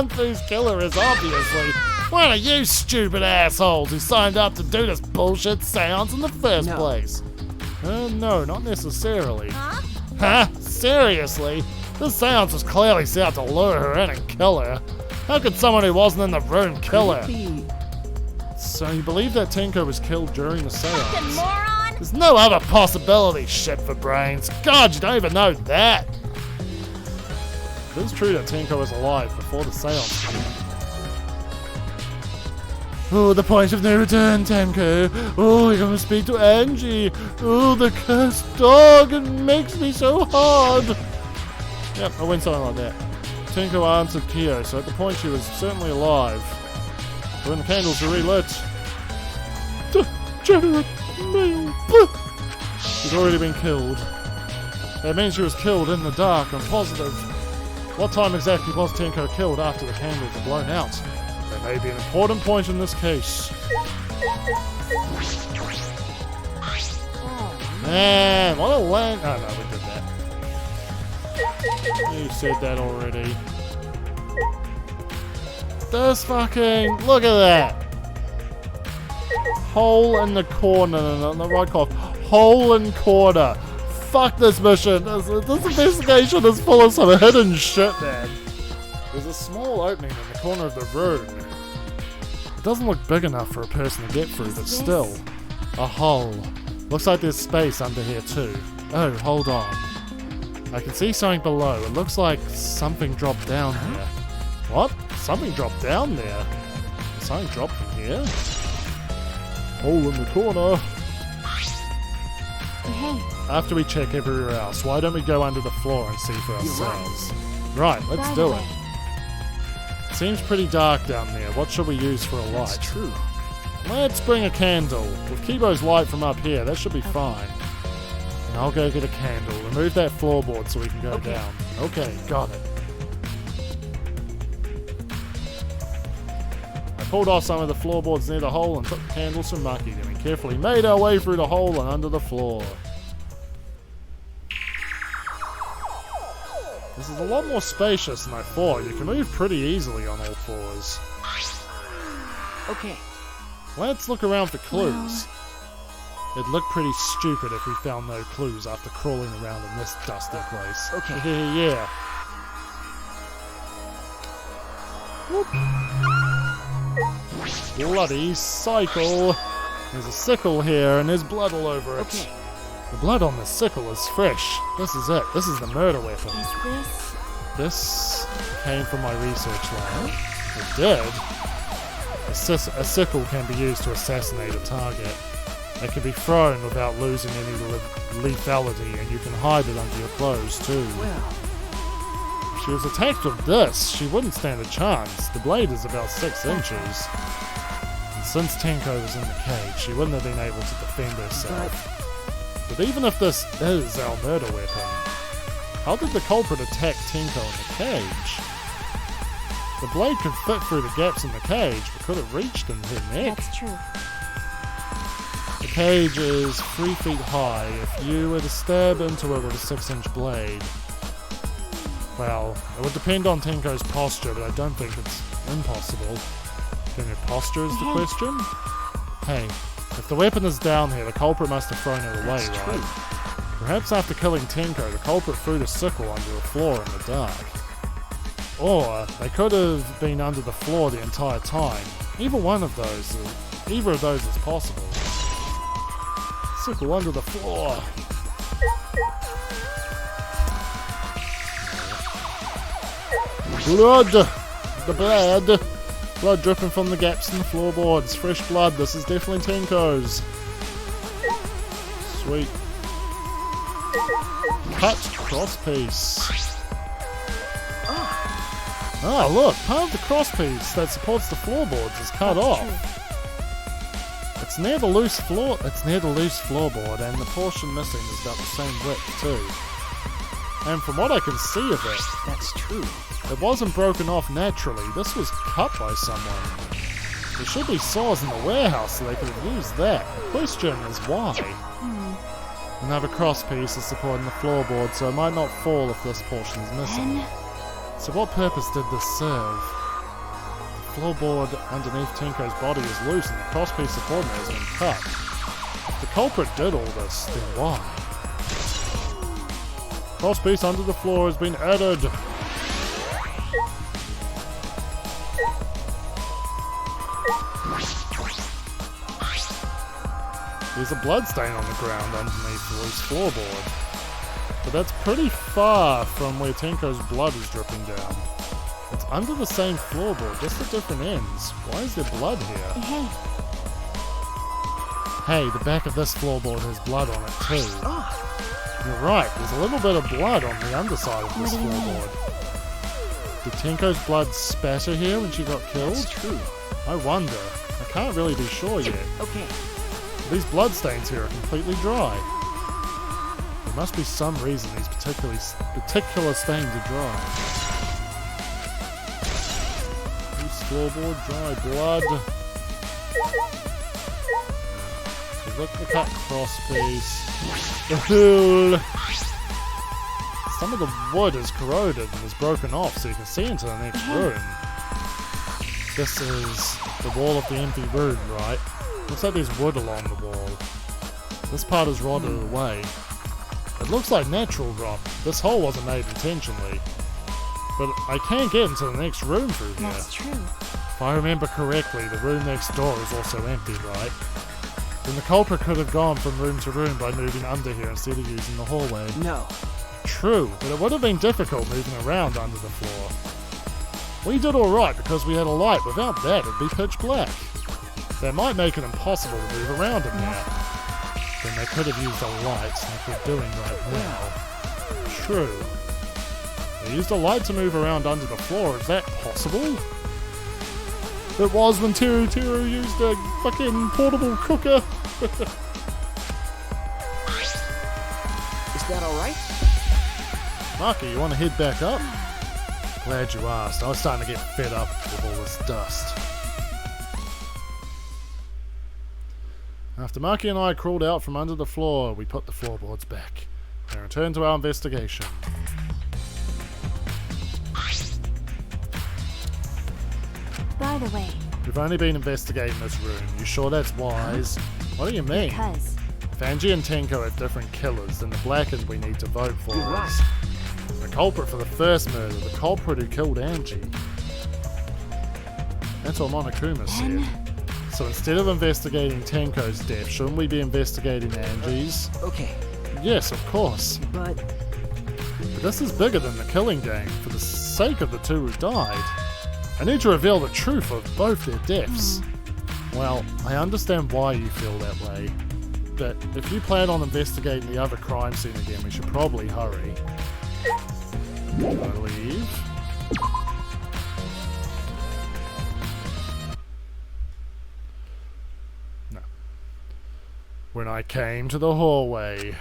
Fu's killer is obviously one of you stupid assholes who signed up to do this bullshit seance in the first place. No, not necessarily. Huh? Seriously? This seance was clearly set out to lure her in and kill her. How could someone who wasn't in the room kill her? So you believe that Tenko was killed during the seance? Moron! There's no other possibility, shit for brains. God, you don't even know that. It is true that Tenko was alive before the seance began. Oh, the point of no return, Tenko. Oh, we're gonna speak to Angie. Oh, the cursed dog. It makes me so hard. Yep, I went something like that. Tenko answered Kyo, so at the point she was certainly alive. When the candles were relit, she'd already been killed. That means she was killed in the dark. I'm positive. What time exactly was Tenko killed after the candles were blown out? That may be an important point in this case. Man, what a land. Oh no, we did that. You said that already. This fucking... Look at that! Hole in the corner, on the right corner. Hole in corner. Fuck this mission. This investigation is full of some hidden shit, man. There's a small opening in the corner of the room. It doesn't look big enough for a person to get through, but still. A hole. Looks like there's space under here too. Oh, hold on. I can see something below. It looks like something dropped down here. What? Something dropped down there. Something dropped from here? Hole in the corner. Hey, After we check everywhere else, why don't we go under the floor and see for ourselves? Right, let's do it. It seems pretty dark down there. What should we use for a light? That's true. Let's bring a candle. With Kibo's light from up here, that should be fine. And I'll go get a candle. Remove that floorboard so we can go down. Okay, got it. Pulled off some of the floorboards near the hole and took the candles from Maki. Then we carefully made our way through the hole and under the floor. This is a lot more spacious than I thought. You can move pretty easily on all fours. Okay. Let's look around for clues. It'd look pretty stupid if we found no clues after crawling around in this dusty place. Okay. Yeah. Bloody cycle. There's a sickle here and there's blood all over it. Okay. The blood on the sickle is fresh. This is it. This is the murder weapon. Is this? This came from my research lab. It did. A sickle can be used to assassinate a target. It can be thrown without losing any lethality, and you can hide it under your clothes too. Well, If she was attacked with this, she wouldn't stand a chance. The blade is about 6 inches. And since Tenko was in the cage, she wouldn't have been able to defend herself. But even if this is our murder weapon, how did the culprit attack Tenko in the cage? The blade could fit through the gaps in the cage, but could it reach into her neck? That's true. The cage is 3 feet high. If you were to stab into it with a 6-inch blade, well, it would depend on Tenko's posture, but I don't think it's impossible. Then your posture is the question? Hey, if the weapon is down here, the culprit must have thrown it away, That's right? Perhaps after killing Tenko, the culprit threw the sickle under the floor in the dark. Or they could have been under the floor the entire time. Either of those is possible. Sickle under the floor. Blood! The blood dripping from the gaps in the floorboards. Fresh blood. This is definitely Tenko's. Sweet. Cut crosspiece. Ah, look, part of the crosspiece that supports the floorboards is cut off. It's near the loose floorboard, and the portion missing is about the same width too. And from what I can see of it, that's true. it wasn't broken off naturally. This was cut by someone. There should be saws in the warehouse so they could have used that. The question is why? Another crosspiece is supporting the floorboard, so it might not fall if this portion is missing. So what purpose did this serve? The floorboard underneath Tenko's body is loose and the crosspiece supporting it has been cut. If the culprit did all this, then why? Crosspiece under the floor has been added. There's a bloodstain on the ground underneath the loose floorboard. But that's pretty far from where Tenko's blood is dripping down. It's under the same floorboard, just at different ends. Why is there blood here? Hey, Hey, the back of this floorboard has blood on it too. You're right, there's a little bit of blood on the underside of this What do you mean? floorboard. Did Tenko's blood spatter here when she got killed? That's true. I wonder. I can't really be sure yet. Okay. These bloodstains here are completely dry. There must be some reason these particular stains are dry. Loose floorboard, dry blood. So look at the cut crosspiece. Some of the wood is corroded and is broken off so you can see into the next room. This is the wall of the empty room, right? Looks like there's wood along the wall. This part is rotted away. It looks like natural rot. This hole wasn't made intentionally. But I can't get into the next room through here. that's true. If I remember correctly, the room next door is also empty, right? Then the culprit could have gone from room to room by moving under here instead of using the hallway. No. True, but it would have been difficult moving around under the floor. We did alright because we had a light. Without that, it'd be pitch black. That might make it impossible to move around in there. Then they could have used a light like we're doing right now. True. They used a light to move around under the floor. Is that possible? It was when Teru used a fucking portable cooker. Is that alright? Marky, you want to head back up? Glad you asked. I was starting to get fed up with all this dust. After Marky and I crawled out from under the floor, we put the floorboards back and returned to our investigation. By the way, We've only been investigating this room. You sure that's wise? What do you mean? because If Angie and Tenko have different killers, then the blackened we need to vote for You're is the culprit for the first murder, the culprit who killed Angie. That's what Monokuma said. So instead of investigating Tenko's death, shouldn't we be investigating Angie's? Okay, Yes, of course. but But this is bigger than the killing game, for the sake of the two who died. I need to reveal the truth of both their deaths. Well, I understand why you feel that way, but if you plan on investigating the other crime scene again, we should probably hurry. I leave. No. When I came to the hallway,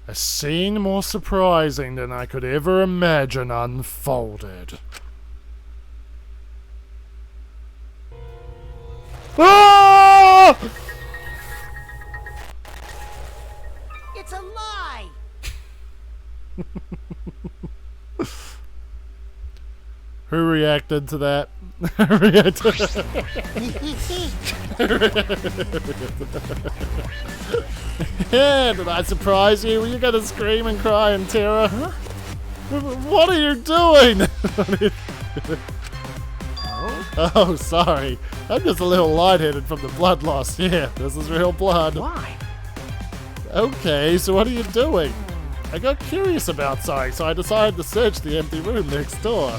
a scene more surprising than I could ever imagine unfolded. Ah! It's a lie! Who reacted to that? Yeah, did I surprise you? Were you gonna scream and cry in terror? Huh? What are you doing? Oh, sorry. I'm just a little lightheaded from the blood loss. Yeah, this is real blood. why? Okay, so what are you doing? I got curious about something, so I decided to search the empty room next door.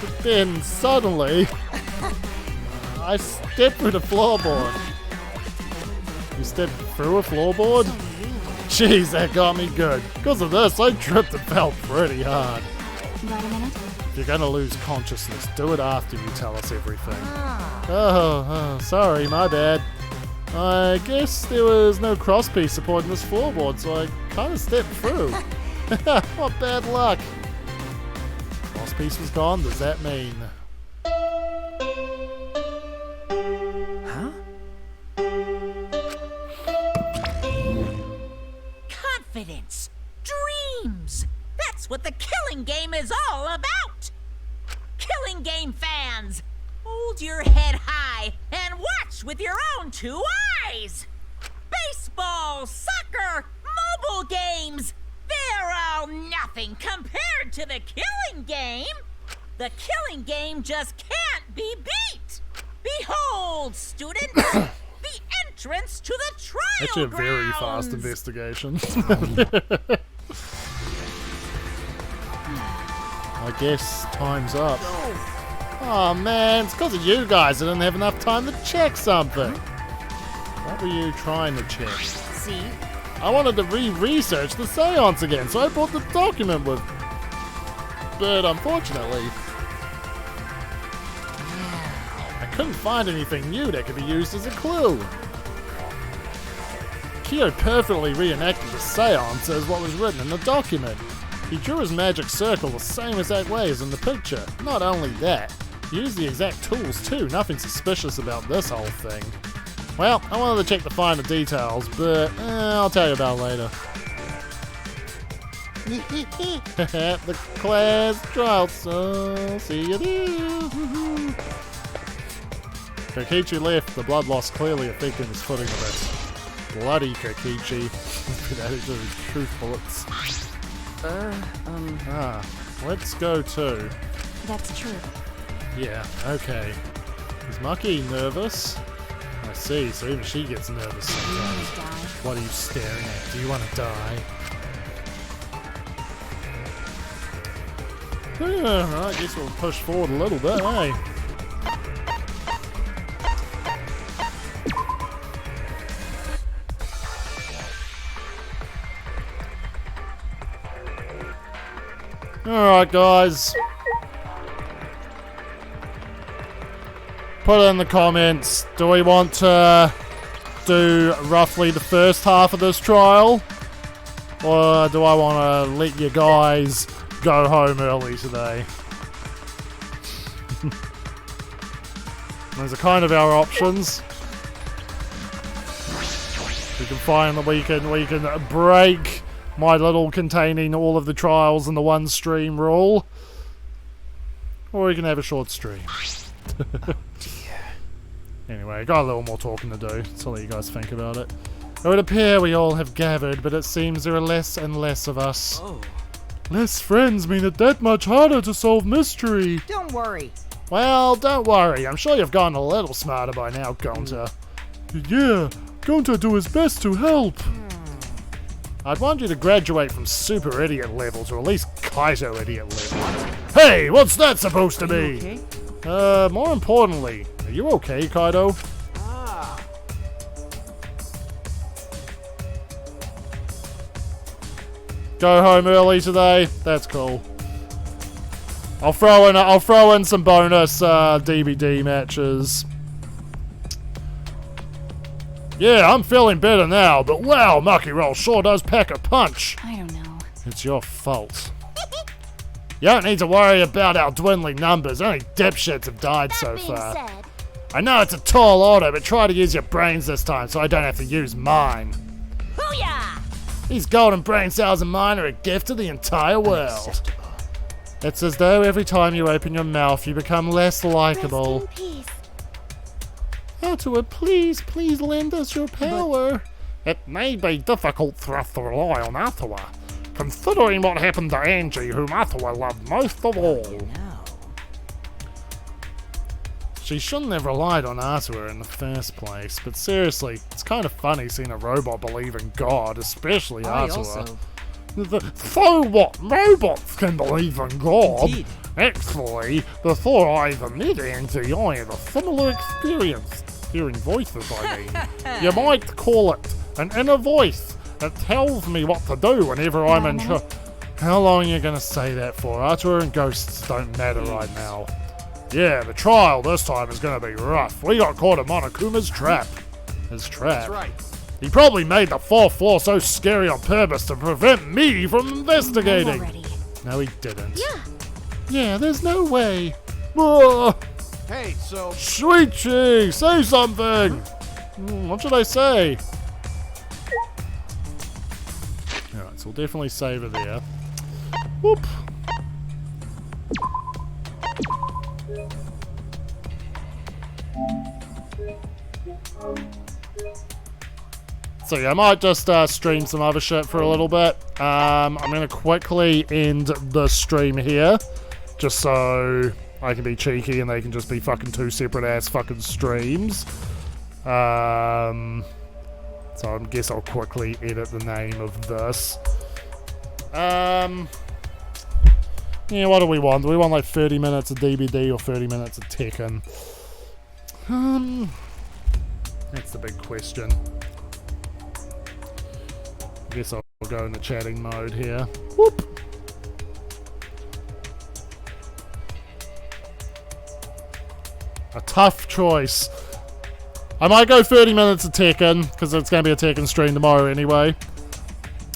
But then, suddenly, I stepped through the floorboard. You stepped through a floorboard? Jeez, that got me good. Because of this, I tripped and fell pretty hard. Got a minute? If you're gonna lose consciousness, do it after you tell us everything. Oh, sorry, my bad. I guess there was no crosspiece supporting this floorboard, so I kind of stepped through. What bad luck. Crosspiece was gone, does that mean? Huh? Confidence, dreams. That's what the killing game is all about. Killing game fans, hold your head high and watch with your own two eyes. Baseball, soccer, mobile games, they're all nothing compared to the killing game. The killing game just can't be beat. Behold, students, the entrance to the trial Actually, a very fast grounds. investigation. I guess time's up. Oh man, it's because of you guys. I didn't have enough time to check something. What were you trying to check? See? I wanted to research the seance again, so I brought the document with. But unfortunately, I couldn't find anything new that could be used as a clue. Kyo perfectly reenacted the seance as what was written in the document. He drew his magic circle the same exact way as in the picture. Not only that, he used the exact tools too. Nothing suspicious about this whole thing. Well, I wanted to check the finer details, but I'll tell you about it later. The class trial, so see you there. Kokichi left, the blood loss clearly affecting his footing a bit. Bloody Kokichi. With attitude of truth bullets. Let's go to. That's true. Yeah, okay. Is Maki nervous? I see, so even she gets nervous sometimes. Die. What are you staring at? Do you want to die? Alright, guess we'll push forward a little bit, eh? Alright guys. Put it in the comments. Do we want to do roughly the first half of this trial? Or do I want to let you guys go home early today? Those are kind of our options. We can find that we can break my little containing all of the trials in the one stream rule. Or we can have a short stream. Anyway, I got a little more talking to do, so I'll let you guys think about it. It would appear we all have gathered, but it seems there are less and less of us. Oh. Less friends mean it that much harder to solve mystery. Don't worry. Well, don't worry. I'm sure you've gotten a little smarter by now, Gonta. Yeah, Gonta do his best to help. I'd want you to graduate from super idiot level to at least Kaito idiot level. Hey, what's that supposed to be? Okay? More importantly, are you okay, Kaito? Ah. Go home early today? That's cool. I'll throw in some bonus DVD matches. Yeah, I'm feeling better now, but wow, Mucky Roll sure does pack a punch. I don't know. It's your fault. You don't need to worry about our dwindling numbers. Only dipshits have died so far. Said, I know it's a tall order, but try to use your brains this time so I don't have to use mine. Booyah! These golden brain cells of mine are a gift to the entire world. It's as though every time you open your mouth, you become less likable. rest in peace. Atua, please lend us your power. It may be difficult for us to rely on Atua, considering what happened to Angie, whom Atua loved most of all. No. She shouldn't have relied on Atua in the first place, but seriously, it's kind of funny seeing a robot believe in God, especially I Atua. also. So what? Robots can believe in God. Indeed. Actually, before I even met Angie, I had a similar experience. Hearing voices, I mean. You might call it an inner voice that tells me what to do whenever I'm in trouble. How long are you going to say that for? Atua and ghosts don't matter right now. Yeah, the trial this time is going to be rough. We got caught in Monokuma's trap. His trap? That's right. He probably made the fourth floor so scary on purpose to prevent me from investigating. Already. No, he didn't. Yeah. Yeah, there's no way. Ah, Hey, so Shuichi, say something. What should I say? Alright, so we'll definitely save it there. Whoop. So yeah, I might just stream some other shit for a little bit. I'm going to quickly end the stream here, just so I can be cheeky and they can just be fucking two separate ass fucking streams. So I guess I'll quickly edit the name of this. Yeah, what do we want? Do we want like 30 minutes of DBD or 30 minutes of Tekken? That's the big question. I guess I'll go in the chatting mode here. Whoop! A tough choice. I might go 30 minutes of Tekken, because it's going to be a Tekken stream tomorrow anyway.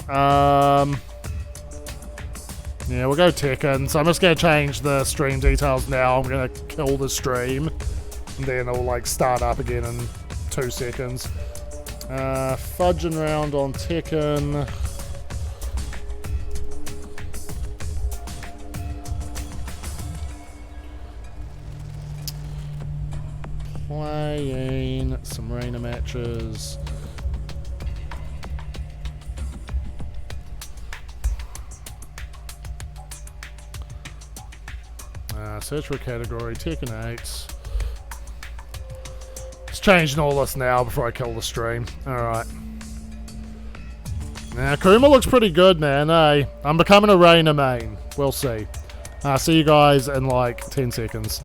Yeah, we'll go Tekken. So I'm just going to change the stream details now. I'm going to kill the stream. And then it'll like start up again in 2 seconds. Fudging around on Tekken. Playing some arena matches. Search for a category, Tekken 8. Just changing all this now before I kill the stream. Alright. Now, Kuma looks pretty good, man, eh? I'm becoming a Reina main. We'll see. See you guys in like 10 seconds.